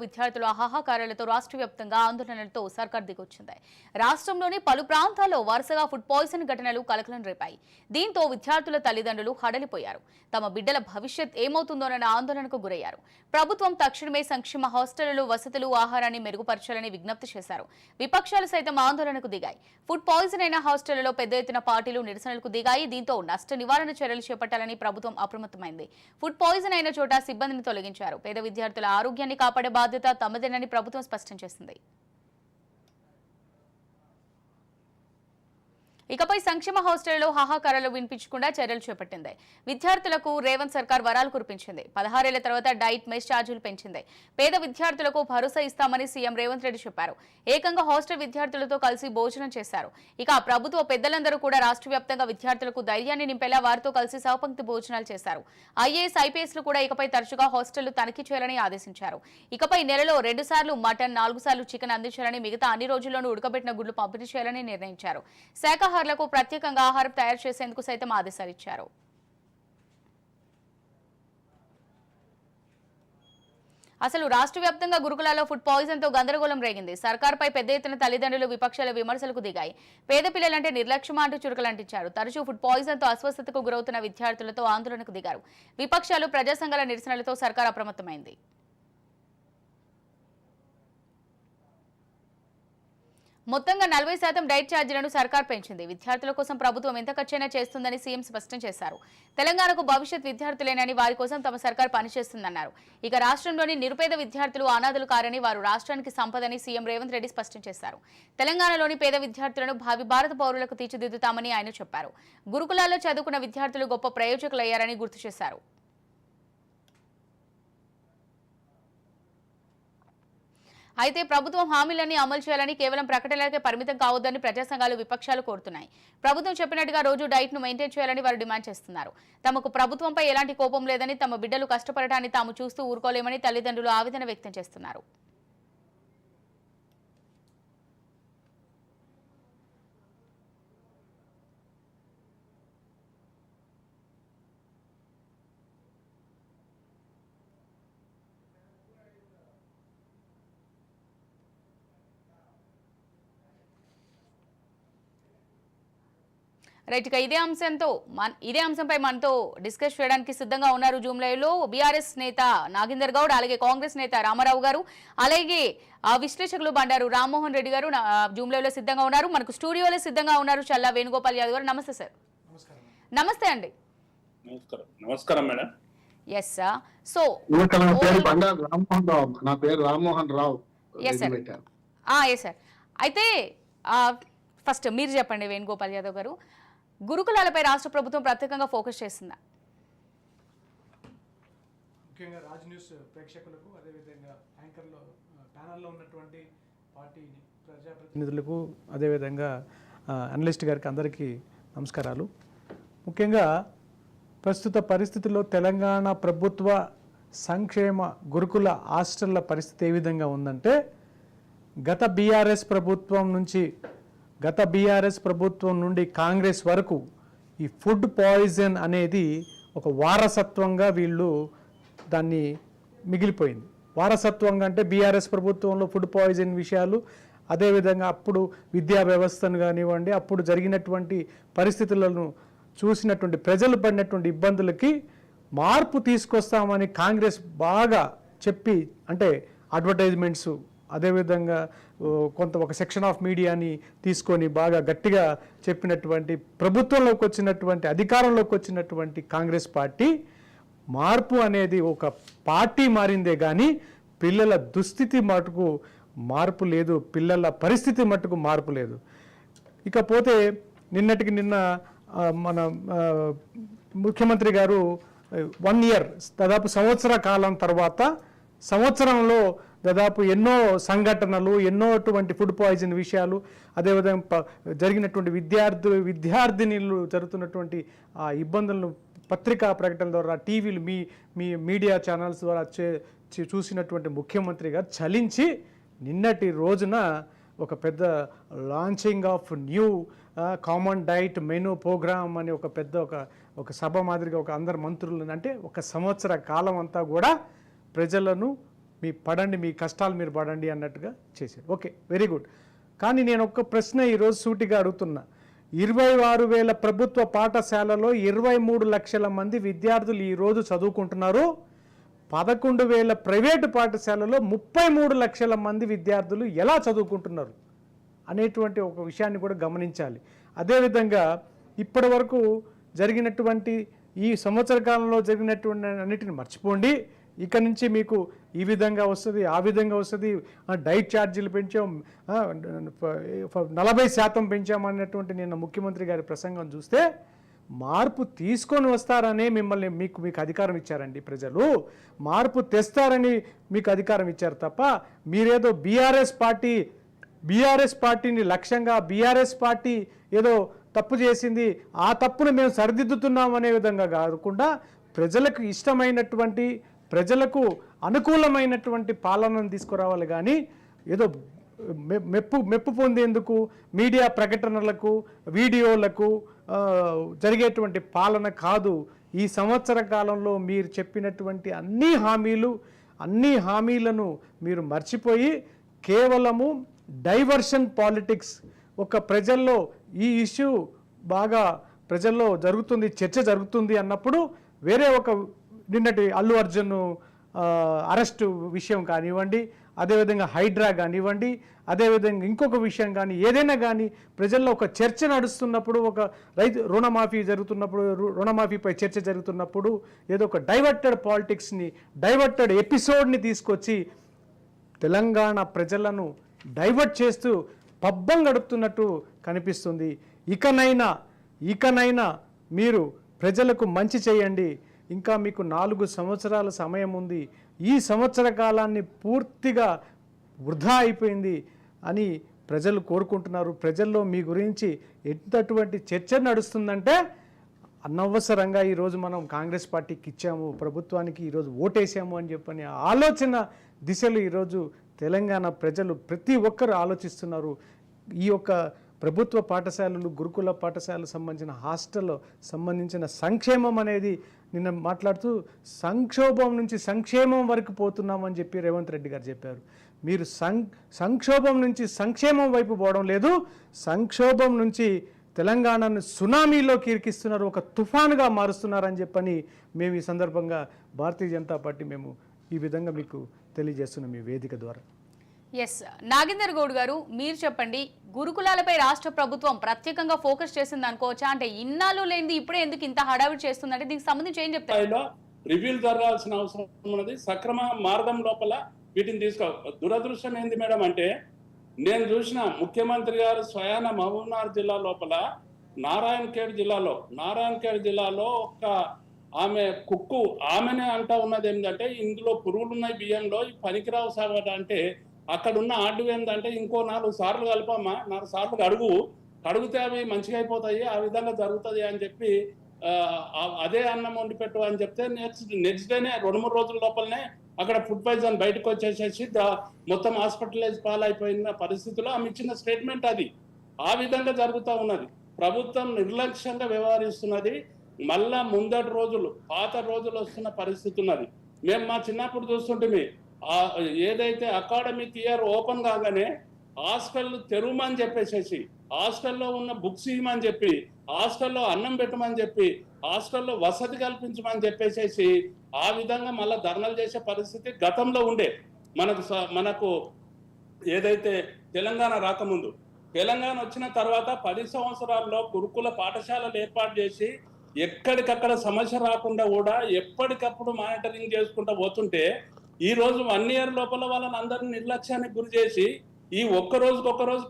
విద్యార్థుల హాహాకారాలతో రాష్ట్ర వ్యాప్తంగా ఆందోళనలతో సర్కార్ దిగొచ్చింది. రాష్ట్రంలోని పలు ప్రాంతాల్లో వరుసగా ఫుడ్ పాయిజన్ ఘటనలు కలకలం రేపాయి. దీంతో విద్యార్థుల తల్లిదండ్రులు హడలిపోయారు. తమ బిడ్డల భవిష్యత్ ఏమవుతుందోనన్న ఆందోళనకు గురయ్యారు. ప్రభుత్వం తక్షణమే సంక్షేమ హాస్టళ్లలో వసతులు, ఆహారాన్ని మెరుగుపరచాలని విజ్ఞప్తి చేశారు. విపక్షాలు సైతం ఆందోళనకు దిగాయి. ఫుడ్ పాయిజన్ అయిన హాస్టళ్లలో పెద్ద ఎత్తున పార్టీలు నిరసనలకు దిగాయి. దీంతో నష్ట నివారణ చర్యలు చేపట్టాలని ప్రభుత్వం అప్రమత్తమైంది. ఫుడ్ పాయిజన్ అయిన చోట సిబ్బందిని తొలగించారు. పేద విద్యార్థుల ఆరోగ్యాన్ని కాపాడే బాధ్యత తమదేనని ప్రభుత్వం స్పష్టం చేసింది. ఇకపై సంక్షేమ హాస్టళ్లలో హాహాకారాలు వినిపించకుండా చర్యలు చేపట్టింది. విద్యార్థులకు రేవంత్ సర్కార్ వరాలు కురిపించింది. 16 ఏళ్ల తర్వాత డైట్, మెస్ ఛార్జీలు పెంచింది. పేద విద్యార్థులకు భరోసా ఇస్తామని సీఎం రేవంత్ రెడ్డి చెప్పారు. ఏకంగా హాస్టల్ విద్యార్థులతో కలిసి భోజనం చేశారు. ఇక ప్రభుత్వ పెద్దలందరూ కూడా రాష్ట్ర వ్యాప్తంగా విద్యార్థులకు ధైర్యాన్ని నింపేలా వారితో కలిసి సహపంక్తి భోజనాలు చేశారు. ఐఏఎస్, ఐపీఎస్లు కూడా ఇకపై తరచుగా హాస్టళ్లు తనిఖీ చేయాలని ఆదేశించారు. ఇకపై నెలలో 2 సార్లు మటన్, 4 సార్లు చికెన్ అందించాలని, మిగతా అన్ని రోజుల్లోనూ ఉడకబెట్టిన గుడ్లు పంపిణీ చేయాలని నిర్ణయించారు. శాఖాహారులకు ప్రత్యేకంగా ఆహారం తయారు చేసేందుకు సైతం ఆదేశాలు ఇచ్చారు. అసలు రాష్ట్ర వ్యాప్తంగా గురుకులాల్లో ఫుడ్ పాయిజన్ తో గందరగోళం రేగింది. సర్కార్పై పెద్ద ఎత్తున తల్లిదండ్రులు, విపక్షాల విమర్శలకు దిగాయి. పేద పిల్లలంటే నిర్లక్ష్యమా అంటూ చురకలంటించారు. తరచూ ఫుడ్ పాయిజన్ తో అస్వస్థతకు గురవుతున్న విద్యార్థులతో ఆందోళనకు దిగారు. విపక్షాలు, ప్రజా సంఘాల నిరసనలతో సర్కార్ అప్రమత్తమైంది. మొత్తంగా 40% డైట్ ఛార్జీలను సర్కార్ పెంచింది. విద్యార్థుల కోసం ప్రభుత్వం ఎంత ఖర్చైనా చేస్తుందని సీఎం స్పష్టం చేశారు. తెలంగాణకు భవిష్యత్ విద్యార్థులేనని, వారి కోసం తమ సర్కార్ పనిచేస్తుందన్నారు. ఇక రాష్ట్రంలోని నిరుపేద విద్యార్థులు అనాథలు కారని, వారు రాష్ట్రానికి సంపదని సీఎం రేవంత్ రెడ్డి స్పష్టం చేశారు. తెలంగాణలోని పేద విద్యార్థులను భావి భారత పౌరులకు తీర్చిదిద్దుతామని ఆయన చెప్పారు. గురుకులాల్లో చదువుకున్న విద్యార్థులు గొప్ప ప్రయోజకులయ్యారని గుర్తు చేశారు. అయితే ప్రభుత్వం హామీలన్నీ అమలు చేయాలని, కేవలం ప్రకటనలకే పరిమితం కావద్దని ప్రజా సంఘాలు, విపక్షాలు కోరుతున్నాయి. ప్రభుత్వం చెప్పినట్టుగా రోజు డైట్ ను మెయింటైన్ చేయాలని వారు డిమాండ్ చేస్తున్నారు. తమకు ప్రభుత్వంపై ఎలాంటి కోపం లేదని, తమ బిడ్డలు కష్టపడటాన్ని తాము చూస్తూ ఊరుకోలేమని తల్లిదండ్రులు ఆవేదన వ్యక్తం చేస్తున్నారు. రైట్, ఇక ఇదే అంశంపై మనతో డిస్కస్ చేయడానికి సిద్ధంగా ఉన్నారు జూమ్ లైవ్ లో బీఆర్ఎస్ నేత నాగేందర్ గౌడ్, అలాగే కాంగ్రెస్ నేత రామారావు గారు, అలాగే విశ్లేషకులు బండారు రామ్మోహన్ రెడ్డి గారు జూమ్ లైవ్ లో సిద్ధంగా ఉన్నారు. మనకు స్టూడియోలో సిద్ధంగా ఉన్నారు చల్లా వేణుగోపాల్ యాదవ్ గారు. నమస్తే సార్. నమస్తే అండి. నమస్కారం మేడం. Yes sir. సో నా పేరు రామ్మోహన్ రావు. Yes sir. అయితే ఫస్ట్ మీరు చెప్పండి వేణుగోపాల్ యాదవ్ గారు, గురుకులాలపై రాష్ట్ర ప్రభుత్వం ప్రత్యేకంగా ఫోకస్ చేస్తుందా? ముఖ్యంగా రాజ్ న్యూస్ ప్రేక్షకులకు, అదేవిధంగా యాంకర్లో ప్యానల్లో ఉన్నటువంటి పార్టీ ప్రజాప్రతినిధులకు, అదేవిధంగా అనలిస్ట్ గారికి అందరికీ నమస్కారాలు. ముఖ్యంగా ప్రస్తుత పరిస్థితుల్లో తెలంగాణ ప్రభుత్వ సంక్షేమ గురుకుల హాస్టళ్ల పరిస్థితి ఏ విధంగా ఉందంటే, గత బీఆర్ఎస్ ప్రభుత్వం నుండి కాంగ్రెస్ వరకు ఈ ఫుడ్ పాయిజన్ అనేది ఒక వారసత్వంగా వీళ్ళు దాన్ని మిగిలిపోయింది. వారసత్వంగా అంటే బీఆర్ఎస్ ప్రభుత్వంలో ఫుడ్ పాయిజన్ విషయాలు, అదేవిధంగా అప్పుడు విద్యా వ్యవస్థను కానివ్వండి, అప్పుడు జరిగినటువంటి పరిస్థితులను చూసినటువంటి ప్రజలు పడినటువంటి ఇబ్బందులకి మార్పు తీసుకొస్తామని కాంగ్రెస్ బాగా చెప్పి, అంటే అడ్వర్టైజ్మెంట్స్, అదేవిధంగా ఒక సెక్షన్ ఆఫ్ మీడియాని తీసుకొని బాగా గట్టిగా చెప్పినటువంటి, ప్రభుత్వంలోకి వచ్చినటువంటి, అధికారంలోకి వచ్చినటువంటి కాంగ్రెస్ పార్టీ మార్పు అనేది ఒక పార్టీ మారిందే కానీ పిల్లల దుస్థితి మటుకు మార్పు లేదు, పిల్లల పరిస్థితి మటుకు మార్పు లేదు. ఇకపోతే నిన్నటికి నిన్న మన ముఖ్యమంత్రి గారు 1 ఇయర్, దాదాపు సంవత్సర కాలం తర్వాత, సంవత్సరంలో దాదాపు ఎన్నో సంఘటనలు, ఎన్నోటువంటి ఫుడ్ పాయిజన్ విషయాలు, అదేవిధంగా జరిగినటువంటి విద్యార్థినిలు జరుగుతున్నటువంటి ఆ ఇబ్బందులను పత్రికా ప్రకటనల ద్వారా, టీవీలు, మీ మీడియా ఛానల్స్ ద్వారా చూసినటువంటి ముఖ్యమంత్రి గారు చలించి నిన్నటి రోజున ఒక పెద్ద launching of new common diet menu program అని ఒక పెద్ద ఒక సభ మాదిరిగా ఒక అందరు మంత్రులను, అంటే ఒక సంవత్సర కాలం అంతా కూడా ప్రజలను మీ కష్టాలు మీరు పడండి అన్నట్టుగా చేశారు. Okay, very good. కానీ నేను ఒక ప్రశ్న ఈరోజు సూటిగా అడుగుతున్నా. 26,000 ప్రభుత్వ పాఠశాలలో 23 లక్షల మంది విద్యార్థులు ఈరోజు చదువుకుంటున్నారు. 11,000 ప్రైవేటు పాఠశాలలో 33 లక్షల మంది విద్యార్థులు ఎలా చదువుకుంటున్నారు అనేటువంటి ఒక విషయాన్ని కూడా గమనించాలి. అదేవిధంగా ఇప్పటి వరకు జరిగినటువంటి ఈ సంవత్సర కాలంలో జరిగినటువంటి అన్నిటిని మర్చిపోండి. ఇక నుంచి మీకు ఈ విధంగా వస్తుంది, ఆ విధంగా వస్తుంది, డైట్ ఛార్జీలు పెంచాం, 40% పెంచామన్నటువంటి నిన్న ముఖ్యమంత్రి గారి ప్రసంగం చూస్తే మార్పు తీసుకొని వస్తారనే మీకు అధికారం ఇచ్చారండి ప్రజలు. మార్పు తెస్తారని మీకు అధికారం ఇచ్చారు తప్ప మీరేదో బీఆర్ఎస్ పార్టీని లక్ష్యంగా బీఆర్ఎస్ పార్టీ ఏదో తప్పు చేసింది, ఆ తప్పును మేము సరిదిద్దుతున్నాం అనే విధంగా కాకుండా ప్రజలకు ఇష్టమైనటువంటి ప్రజలకు అనుకూలమైనటువంటి పాలనను తీసుకురావాలి. కానీ ఏదో మెప్పు పొందేందుకు మీడియా ప్రకటనలకు వీడియోలకు జరిగేటువంటి పాలన కాదు. ఈ సంవత్సర కాలంలో మీరు చెప్పినటువంటి అన్ని హామీలను మీరు మర్చిపోయి కేవలము డైవర్షన్ పాలిటిక్స్, ఒక ప్రజల్లో ఈ ఇష్యూ బాగా ప్రజల్లో జరుగుతుంది, చర్చ జరుగుతుంది అన్నప్పుడు వేరే ఒక నిన్నటి అల్లు అర్జున్ అరెస్టు విషయం కానివ్వండి, అదేవిధంగా హైడ్రా కానివ్వండి, అదేవిధంగా ఇంకొక విషయం కానీ ఏదైనా కానీ ప్రజల్లో ఒక చర్చ నడుస్తున్నప్పుడు, ఒక రైతు రుణమాఫీ జరుగుతున్నప్పుడు, రుణమాఫీపై చర్చ జరుగుతున్నప్పుడు ఏదో ఒక డైవర్టెడ్ ఎపిసోడ్ని తీసుకొచ్చి తెలంగాణ ప్రజలను డైవర్ట్ చేస్తూ పబ్బం గడుపుతున్నట్టు కనిపిస్తుంది. ఇకనైనా మీరు ప్రజలకు మంచి చేయండి. ఇంకా మీకు 4 సంవత్సరాల సమయం ఉంది. ఈ సంవత్సర కాలాన్ని పూర్తిగా వృధా అయిపోయింది అని ప్రజలు కోరుకుంటున్నారు. ప్రజల్లో మీ గురించి ఎంతటువంటి చర్చ నడుస్తుందంటే అనవసరంగా ఈరోజు మనం కాంగ్రెస్ పార్టీకి ఇచ్చాము, ప్రభుత్వానికి ఈరోజు ఓటేసాము అని చెప్పని ఆలోచన దిశలు ఈరోజు తెలంగాణ ప్రజలు ప్రతి ఒక్కరు ఆలోచిస్తున్నారు. ఈ యొక్క ప్రభుత్వ పాఠశాలలు, గురుకుల పాఠశాలకు సంబంధించిన హాస్టల్లో సంబంధించిన సంక్షేమం అనేది నిన్న మాట్లాడుతూ సంక్షోభం నుంచి సంక్షేమం వరకు పోతున్నామని చెప్పి రేవంత్ రెడ్డి గారు చెప్పారు. మీరు సంక్షోభం నుంచి సంక్షేమం వైపు పోవడం లేదు, సంక్షోభం నుంచి తెలంగాణను సునామీలోకి ఇరికిస్తున్నారు, ఒక తుఫానుగా మారుస్తున్నారని చెప్పని మేము ఈ సందర్భంగా భారతీయ జనతా పార్టీ మేము ఈ విధంగా మీకు తెలియజేస్తున్నాం ఈ వేదిక ద్వారా. ఎస్, నాగేందర్ గౌడ్ గారు మీరు చెప్పండి, గురుకులాలపై రాష్ట్ర ప్రభుత్వం ప్రత్యేకంగా ఫోకస్ చేసింది అనుకోవచ్చా? అంటే ఇన్నాళ్ళు లేనిది ఇప్పుడే ఎందుకు ఇంత హడావిడి చేస్తుందంటే దీనికి సంబంధించి ఏం చెప్తారు? రివ్యూలు జరగాల్సిన అవసరం ఉన్నది. సక్రమ మార్గం లోపల వీటిని దురదృష్టం ఏంది మేడం అంటే, నేను చూసిన ముఖ్యమంత్రి గారు స్వయాన మహబూబ్నగర్ జిల్లా లోపల నారాయణఖేడ్ జిల్లాలో ఒక ఆమె కుక్కు ఆమెనే అంటా ఉన్నది ఏంటంటే, ఇందులో పురుగులు ఉన్నాయి బియ్యంలో, ఈ పనికిరావు సాగట అంటే అక్కడ ఉన్న ఆర్డు ఏంటంటే ఇంకో 4 సార్లు కలపమ్మా, 4 సార్లు కడుగితే అవి మంచిగా అయిపోతాయి, ఆ విధంగా జరుగుతుంది అని చెప్పి అదే అన్నం వండి పెట్టు అని చెప్తే నెక్స్ట్ డేనే 2-3 రోజుల లోపలనే అక్కడ ఫుడ్ పాయిజన్ బయటకు వచ్చేసేసి మొత్తం హాస్పిటలైజ్ పాలైపోయిన పరిస్థితిలో ఆమె ఇచ్చిన స్టేట్మెంట్ అది. ఆ విధంగా జరుగుతూ ఉన్నది. ప్రభుత్వం నిర్లక్ష్యంగా వ్యవహరిస్తున్నది. మళ్ళా ముందటి రోజులు పాత రోజులు వస్తున్న పరిస్థితి ఉన్నది. మేము మా చిన్నప్పుడు చూస్తుంటే ఏదైతే అకాడమిక్ ఇయర్ ఓపెన్ కాగానే హాస్టల్ తెరుమని చెప్పేసేసి, హాస్టల్లో ఉన్న బుక్స్ ఇవ్వమని చెప్పి, హాస్టల్లో అన్నం పెట్టమని చెప్పి, హాస్టల్లో వసతి కల్పించమని చెప్పేసేసి ఆ విధంగా మళ్ళీ ధర్నాలు చేసే పరిస్థితి గతంలో ఉండే. మనకు ఏదైతే తెలంగాణ రాకముందు, తెలంగాణ వచ్చిన తర్వాత 10 సంవత్సరాల్లో గురుకుల పాఠశాలలు ఏర్పాటు చేసి ఎక్కడికక్కడ సమస్య రాకుండా కూడా ఎప్పటికప్పుడు మానిటరింగ్ చేసుకుంటూ పోతుంటే ఈ రోజు 1 ఇయర్ లోపల వాళ్ళని అందరినీ నిర్లక్ష్యానికి గురి చేసి ఈ ఒక్క రోజు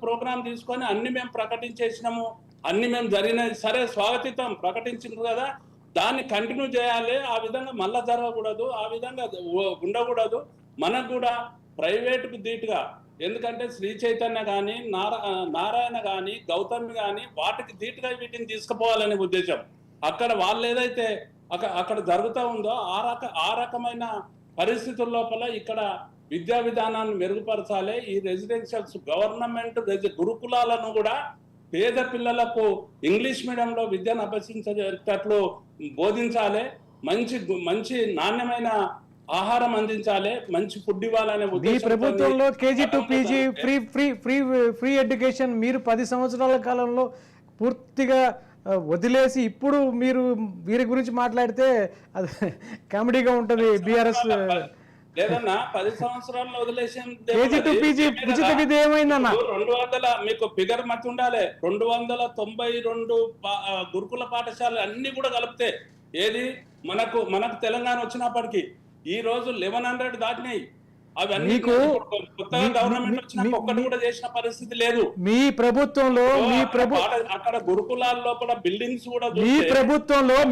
ప్రోగ్రాం తీసుకొని అన్ని మేము ప్రకటించేసినాము, అన్ని మేము జరిగినది సరే స్వాగతితం ప్రకటించింది కదా, దాన్ని కంటిన్యూ చేయాలి. ఆ విధంగా మళ్ళా జరగకూడదు, ఆ విధంగా ఉండకూడదు. మనకు కూడా ప్రైవేటుకు ధీటుగా, ఎందుకంటే శ్రీ చైతన్య కానీ నారాయణ కానీ గౌతమి కానీ వాటికి ధీటుగా వీటిని తీసుకుపోవాలనే ఉద్దేశం. అక్కడ వాళ్ళు ఏదైతే అక్కడ జరుగుతూ ఉందో ఆ రకమైన పరిస్థితుల లోపల ఇక్కడ విద్యా విధానాన్ని మెరుగుపరచాలి. ఈ రెసిడెన్షియల్స్ గవర్నమెంట్ గురుకులాలను కూడా పేద పిల్లలకు ఇంగ్లీష్ మీడియంలో విద్యను అభ్యసించేటట్లు బోధించాలి. మంచి నాణ్యమైన ఆహారం అందించాలి, మంచి ఫుడ్ ఇవ్వాలనే మీ ఉద్దేశంతో ప్రభుత్వంలో KG to PG free free free free education మీరు 10 సంవత్సరాల కాలంలో పూర్తిగా వదిలేసి ఇప్పుడు మీరు వీరి గురించి మాట్లాడితే అది కామెడీగా ఉంటుంది. బీఆర్ఎస్ లేదన్నా 10 సంవత్సరాల్లో వదిలేసి కేజీ టు పీజీ ఉచిత విద్య ఏమైందన్న? 200 మీకు ఫిగర్ మతి ఉండాలి. 292 గురుకుల పాఠశాలలు అన్ని కూడా కలిపితే ఏది మనకు తెలంగాణ వచ్చినప్పటికీ ఈ రోజు 1100 దాటినాయి. అవన్నీ కొత్తగా గవర్నమెంట్ వచ్చినాక ఒక్కటి కూడా చేసిన పరిస్థితి లేదు. మీ ప్రభుత్వంలో అక్కడ గురుకులాల లోపల బిల్డింగ్స్ కూడా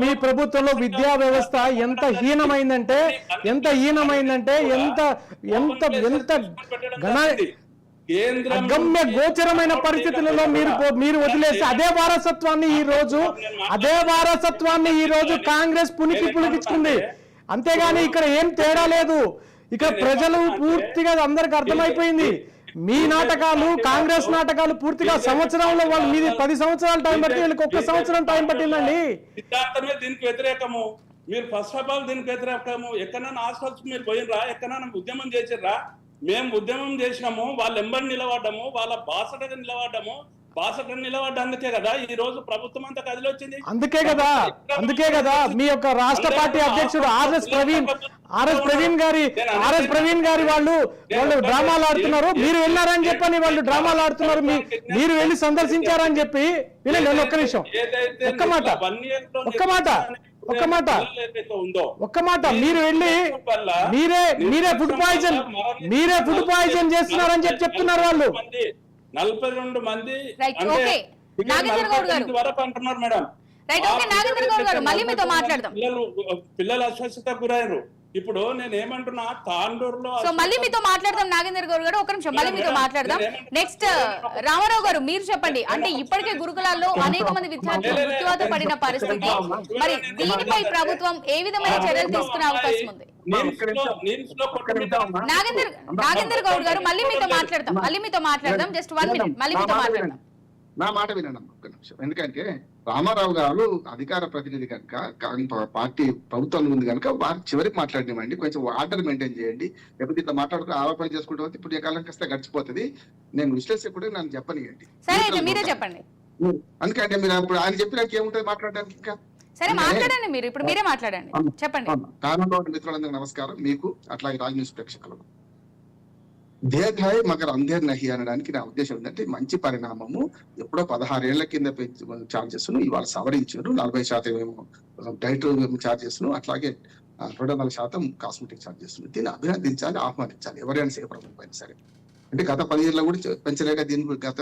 మీ ప్రభుత్వంలో విద్యా వ్యవస్థ ఎంత హీనమైందంటే అగమ్య గోచరమైన పరిస్థితులలో మీరు వదిలేసి అదే వారసత్వాన్ని ఈ రోజు కాంగ్రెస్ పుణికించుకుంది. అంతేగాని ఇక్కడ ఏం తేడా లేదు. ఇక్కడ ప్రజలు పూర్తిగా అందరికి అర్థమైపోయింది. మీ నాటకాలు, కాంగ్రెస్ నాటకాలు పూర్తిగా సంవత్సరంలో వాళ్ళు మీది 10 సంవత్సరాల టైం పట్టి వీళ్ళకి 1 సంవత్సరం టైం పట్టిందండి. సిద్ధాంతమే దీనికి వ్యతిరేకము. మీరు ఫస్ట్ ఆఫ్ ఆల్ దీనికి వ్యతిరేకము. ఎక్కడైనా హాస్టల్స్ మీరు పోయినరా? ఎక్కడైనా ఉద్యమం చేసిర్రా? మేము ఉద్యమం చేసినాము, వాళ్ళ ఎంబడి నిలబడ్డాము, వాళ్ళ బాసటగా నిలబడ్డాము. నిలబడ్డందుకే కదా ఈ రోజు ప్రభుత్వం అంతా కదిలి వచ్చింది. అందుకే కదా మీ యొక్క రాష్ట్ర పార్టీ అధ్యక్షుడు ఆర్ఎస్ ప్రవీణ్ గారి వాళ్ళు డ్రామాలు ఆడుతున్నారు. మీరు వెళ్ళారని చెప్పని వాళ్ళు డ్రామాలు ఆడుతున్నారు. మీరు వెళ్ళి సందర్శించారని చెప్పి వీళ్ళు ఒక్క నిమిషం ఒక్క మాట మీరు వెళ్ళి మీరే ఫుడ్ పాయిజన్ చేస్తున్నారని చెప్తున్నారు వాళ్ళు. 42 మంది వరకు అంటున్నారు మేడం. పిల్లలు అస్వస్థతకు గురయ్యారు. ఇప్పుడు నేను ఏమంటున్నా, తాండూరులో మళ్ళీ మీతో మాట్లాడదాం. నాగేంద్ర గౌడ్ గారు ఒక నిమిషం, మళ్ళీ మీతో మాట్లాడదాం. నెక్స్ట్ రామారావు గారు మీరు చెప్పండి. అంటే ఇప్పటికే గురుకులాల్లో అనేక మంది విద్యార్థులు మృత్యువాత పడిన పరిస్థితి, మరి దీనిపై ప్రభుత్వం ఏ విధమైన చర్యలు తీసుకునే అవకాశం ఉంది? నాగేంద్ర గౌడ్ గారు మళ్ళీ మీతో మాట్లాడదాం. జస్ట్ 1 minute మళ్ళీ మీతో మాట్లాడదాం. నా మాట వినండి ఒక్క నిమిషం. ఎందుకంటే రామారావు గారు అధికార ప్రతినిధి కనుక, పార్టీ ప్రభుత్వంలో ఉంది కనుక వారు చివరికి మాట్లాడినామండి. కొంచెం ఆర్డర్ మెయింటైన్ చేయండి. లేకపోతే ఇట్లా మాట్లాడుకుని ఆరోపణ చేసుకుంటే ఇప్పుడు ఏ కాలం కస్తే గడిచిపోతుంది. నేను విశ్లేషకుడు నన్ను చెప్పనియండి. మీరే చెప్పండి. అందుకంటే మీరు ఇప్పుడు ఆయన చెప్పినాక ఏముంటుంది మాట్లాడడానికి? ఇంకా సరే మాట్లాడండి. మీరు ఇప్పుడు మీరే మాట్లాడండి, చెప్పండి. కారణంలో మిత్రులందరికీ నమస్కారం. మీకు అట్లాగే రాజ్ న్యూస్ ప్రేక్షకులకు. దేర్ హై మగర్ అంధేర్ నహి అనడానికి నా ఉద్దేశం ఏంటంటే మంచి పరిణామము. ఎప్పుడో 16 ఏళ్ల కింద ఛార్జెస్ ను ఇవాళ సవరించారు. 40% ఏమో డైట్ ఛార్జెస్ ను, అట్లాగే 200% కాస్మెటిక్ ఛార్జెస్ ను. దీన్ని అభినందించాలి, ఆహ్వానించాలి ఎవరైనా సరే, ప్రభుత్వం అయినా సరే. అంటే గత 10 ఏళ్ళలో కూడా పెంచలేక, దీన్ని గత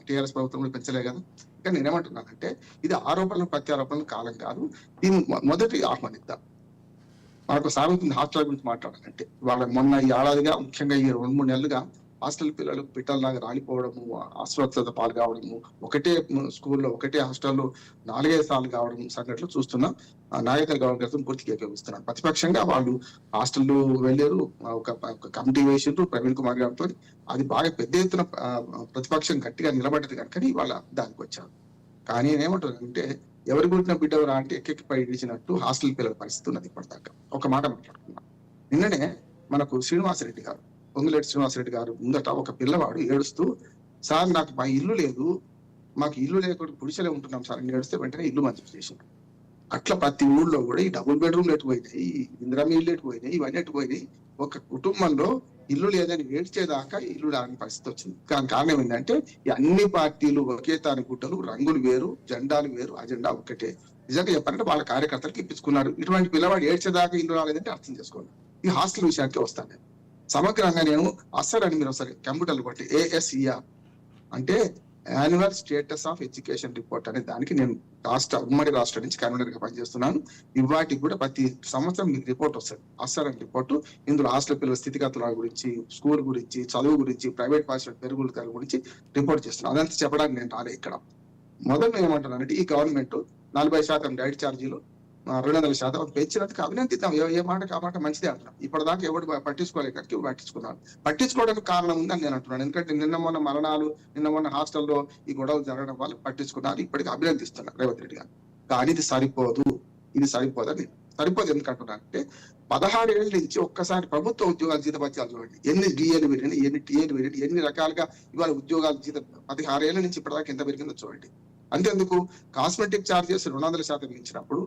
టీఆర్ఎస్ ప్రభుత్వం కూడా పెంచలే కదా. ఇంకా నేనేమంటున్నానంటే ఇది ఆరోపణలు ప్రత్యారోపణలు కాలం కాదు. దీన్ని మొదటి ఆహ్వానిద్దాం. మనకు సాగుతుంది హాస్టల్ గురించి మాట్లాడాలంటే. వాళ్ళ మొన్న ఈ ఏడాదిగా, ముఖ్యంగా ఈ 2-3 నెలలుగా హాస్టల్ పిల్లలు పిట్టల్లాగా రాలిపోవడము, అస్వస్థత పాలు కావడము, ఒకటే స్కూల్లో ఒకటే హాస్టల్లో 4-5 సార్లు కావడం సంఘటనలు చూస్తున్నాం. నాయకులు గవర్నర్ పూర్తిగా ఏకీపిస్తున్నారు. ప్రతిపక్షంగా వాళ్ళు హాస్టల్లో వెళ్ళారు, ఒక కమిటీ వేసిండ్రు ప్రవీణ్ కుమార్ గారితో. అది బాగా పెద్ద ఎత్తున ప్రతిపక్షం గట్టిగా నిలబడ్డది కనుక వాళ్ళ దానికి వచ్చారు. కానీ నేనేమంటున్నానంటే ఎవరి గురించిన బిడ్డవరా అంటే ఎక్కెక్కి పై ఇచ్చినట్టు హాస్టల్ పిల్లల పరిస్థితి ఉన్నది. ఇప్పటిదాకా ఒక మాట మాట్లాడుకున్నాం. నిన్ననే మనకు శ్రీనివాసరెడ్డి గారు, పొంగులేటి శ్రీనివాసరెడ్డి గారు ముందట ఒక పిల్లవాడు ఏడుస్తూ, సార్ నాకు మా ఇల్లు లేదు, మాకు ఇల్లు లేకుండా గుడిసెలే ఉంటున్నాం సార్ అని ఏడిస్తే వెంటనే ఇల్లు మంజూరు చేసింది. అట్లా ప్రతి ఊళ్ళో కూడా ఈ డబుల్ బెడ్రూమ్లు ఎటుపోయినాయి, ఇందిరామి ఇల్లు ఎటుపోయినాయి, ఇవన్నీ ఎటుపోయినాయి. ఒక కుటుంబంలో ఇల్లు లేదని ఏడ్చేదాకా ఇల్లు రాని పరిస్థితి వచ్చింది. దాని కారణం ఏంటంటే ఈ అన్ని పార్టీలు ఒకే తాని గుట్టలు, రంగులు వేరు, జెండాలు వేరు, అజెండా ఒకటే. నిజంగా చెప్పాలంటే వాళ్ళ కార్యకర్తలకు ఇప్పించుకున్నారు. ఇటువంటి పిల్లవాడు ఏడ్చేదాకా ఇల్లు రాలేదంటే అర్థం చేసుకోండి. ఈ హాస్టల్ విషయానికి వస్తాను నేను సమగ్రంగా. నేను అస్సలు అని మీరు ఒకసారి కంప్యూటర్లు కొట్టి ASER అంటే annual status of education report అనే దానికి నేను ఉమ్మడి రాష్ట్రం నుంచి కన్వీనర్ గా పనిచేస్తున్నాను. ఇవాటికి కూడా ప్రతి సంవత్సరం మీకు రిపోర్ట్ వస్తుంది, అస్సర్ రిపోర్టు. ఇందులో హాస్టల్ పిల్లల స్థితిగతుల గురించి, స్కూల్ గురించి, చదువు గురించి, ప్రైవేట్ పాఠశాల పెరుగుదల గురించి రిపోర్ట్ చేస్తున్నాను. అదంతా చెప్పడానికి నేను రాలే ఇక్కడ. మొదలు ఏమంటున్నానంటే ఈ గవర్నమెంట్ 40% డైట్ ఛార్జీలు, 200% పెంచినందుకు అభినందిద్దాం. ఏ మాట కాబట్టి మంచిదే అంటున్నాం. ఇప్పటిదాకా ఎవరు పట్టించుకోలేక పట్టించుకున్నాను. పట్టించుకోవడానికి కారణం ఉందని నేను అంటున్నాను. ఎందుకంటే నిన్న మొన్న మరణాలు, నిన్న మొన్న హాస్టల్లో ఈ గొడవలు జరగడం వల్ల పట్టించుకున్నారు. ఇప్పటికీ అభినందిస్తున్నారు రేవంత్ రెడ్డి గారు. కానీ ఇది సరిపోదని సరిపోదు. ఎందుకంటున్నానంటే 16 ఏళ్ళ నుంచి ఒక్కసారి ప్రభుత్వ ఉద్యోగాల జీతభత్యాలు చూడండి, ఎన్ని డిఏలు పెరిగినాయి, ఎన్ని టీఏలు పెరిగినాయి, ఎన్ని రకాలుగా ఇవాళ ఉద్యోగాల జీతం 16 ఏళ్ల నుంచి ఇప్పటిదాకా ఎంత పెరిగిందో చూడండి. అంతేందుకు కాస్మెటిక్ ఛార్జెస్ 200% పెంచినప్పుడు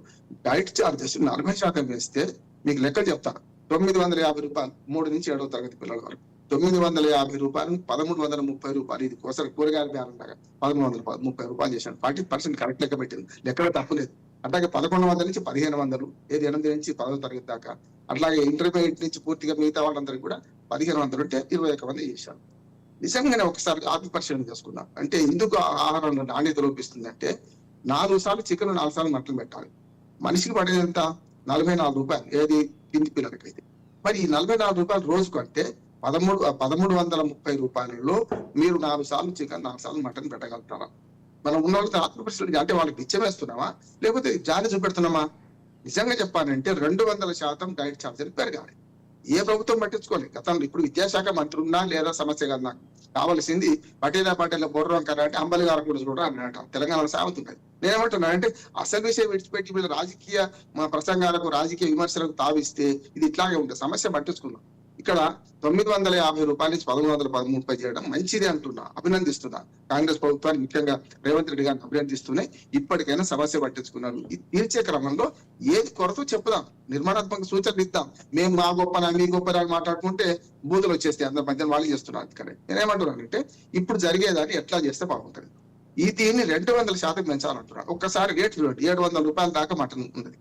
డైట్ ఛార్జెస్ 40% వేస్తే మీకు లెక్క చెప్తాను. 950 రూపాయలు 3 నుంచి 7వ తరగతి పిల్లల వరకు 950 రూపాయలు 1330 రూపాయలు. ఇది కోసం కూరగాయల బేరం లాగా 1330 రూపాయలు చేశాను. 40% కరెక్ట్ లెక్క పెట్టింది, లెక్కలో తప్పులేదు. అట్లాగే 1100 నుంచి 1500, ఏది 8 నుంచి 10వ తరగతి దాకా. అట్లాగే ఇంటర్మీడియట్ నుంచి పూర్తిగా మిగతా వాళ్ళందరికీ కూడా 1500 ఉంటే 21 మంది చేశారు. నిజంగానే ఒకసారి ఆత్మపరిశీలన చేసుకున్నాం. అంటే ఎందుకు ఆహారంలో నాణ్యత లోపిస్తుంది అంటే 4 సార్లు చికెన్ 4 సార్లు మటన్ పెట్టాలి. మనిషికి పడేది ఎంత? 44 రూపాయలు, ఏది కింది పిల్లలకైతే. మరి ఈ 44 రూపాయలు రోజుకు అంటే 1330 రూపాయలలో మీరు 4 సార్లు చికెన్ 4 సార్లు మటన్ పెట్టగలుగుతారా? మనం ఉన్న వాళ్ళతో ఆత్మపరిశీలన అంటే వాళ్ళకి బిచ్చం వేస్తున్నామా లేకపోతే జాలి చూపెడుతున్నామా? నిజంగా చెప్పాలంటే 200% డైట్ ఛార్జీలు పెరగాలి. ఏ ప్రభుత్వం పట్టించుకోలేదు గతంలో. ఇప్పుడు విద్యాశాఖ మంత్రి ఉన్నా లేదా సమస్య కాదు. నాకు కావాల్సింది పటేల బొర్రం కదా అంటే అంబలి గారు కూడా చూడరా అన్నట తెలంగాణలో సాగుతున్నది. నేనేమంటున్నా అంటే అసలు విషయం విడిచిపెట్టి వీళ్ళు రాజకీయ ప్రసంగాలకు రాజకీయ విమర్శలకు తావిస్తే ఇది ఇట్లాగే ఉంటుంది. సమస్య పట్టించుకున్నాం. ఇక్కడ 950 రూపాయల నుంచి 1130 చేయడం మంచిది అంటున్నా, అభినందిస్తున్నా. కాంగ్రెస్ ప్రభుత్వాన్ని ముఖ్యంగా రేవంత్ రెడ్డి గారిని అభినందిస్తూనే ఇప్పటికైనా సమస్య పట్టించుకున్నారు. తీర్చే క్రమంలో ఏది కొరత చెప్పుదాం, నిర్మాణాత్మక సూచనలు ఇద్దాం. మేము మా గొప్పనా మీ గొప్పనా మాట్లాడుకుంటే బూతులు వచ్చేస్తాయి, అందరి మధ్యన వాళ్ళు చేస్తున్నారు. అందుకని నేనేమంటున్నానంటే ఇప్పుడు జరిగేదాన్ని ఎట్లా చేస్తే బాగుంటుంది. దీన్ని 200% పెంచాలంటున్నాను. ఒక్కసారి రేట్లు 700 రూపాయల దాకా మటన్ ఉంది,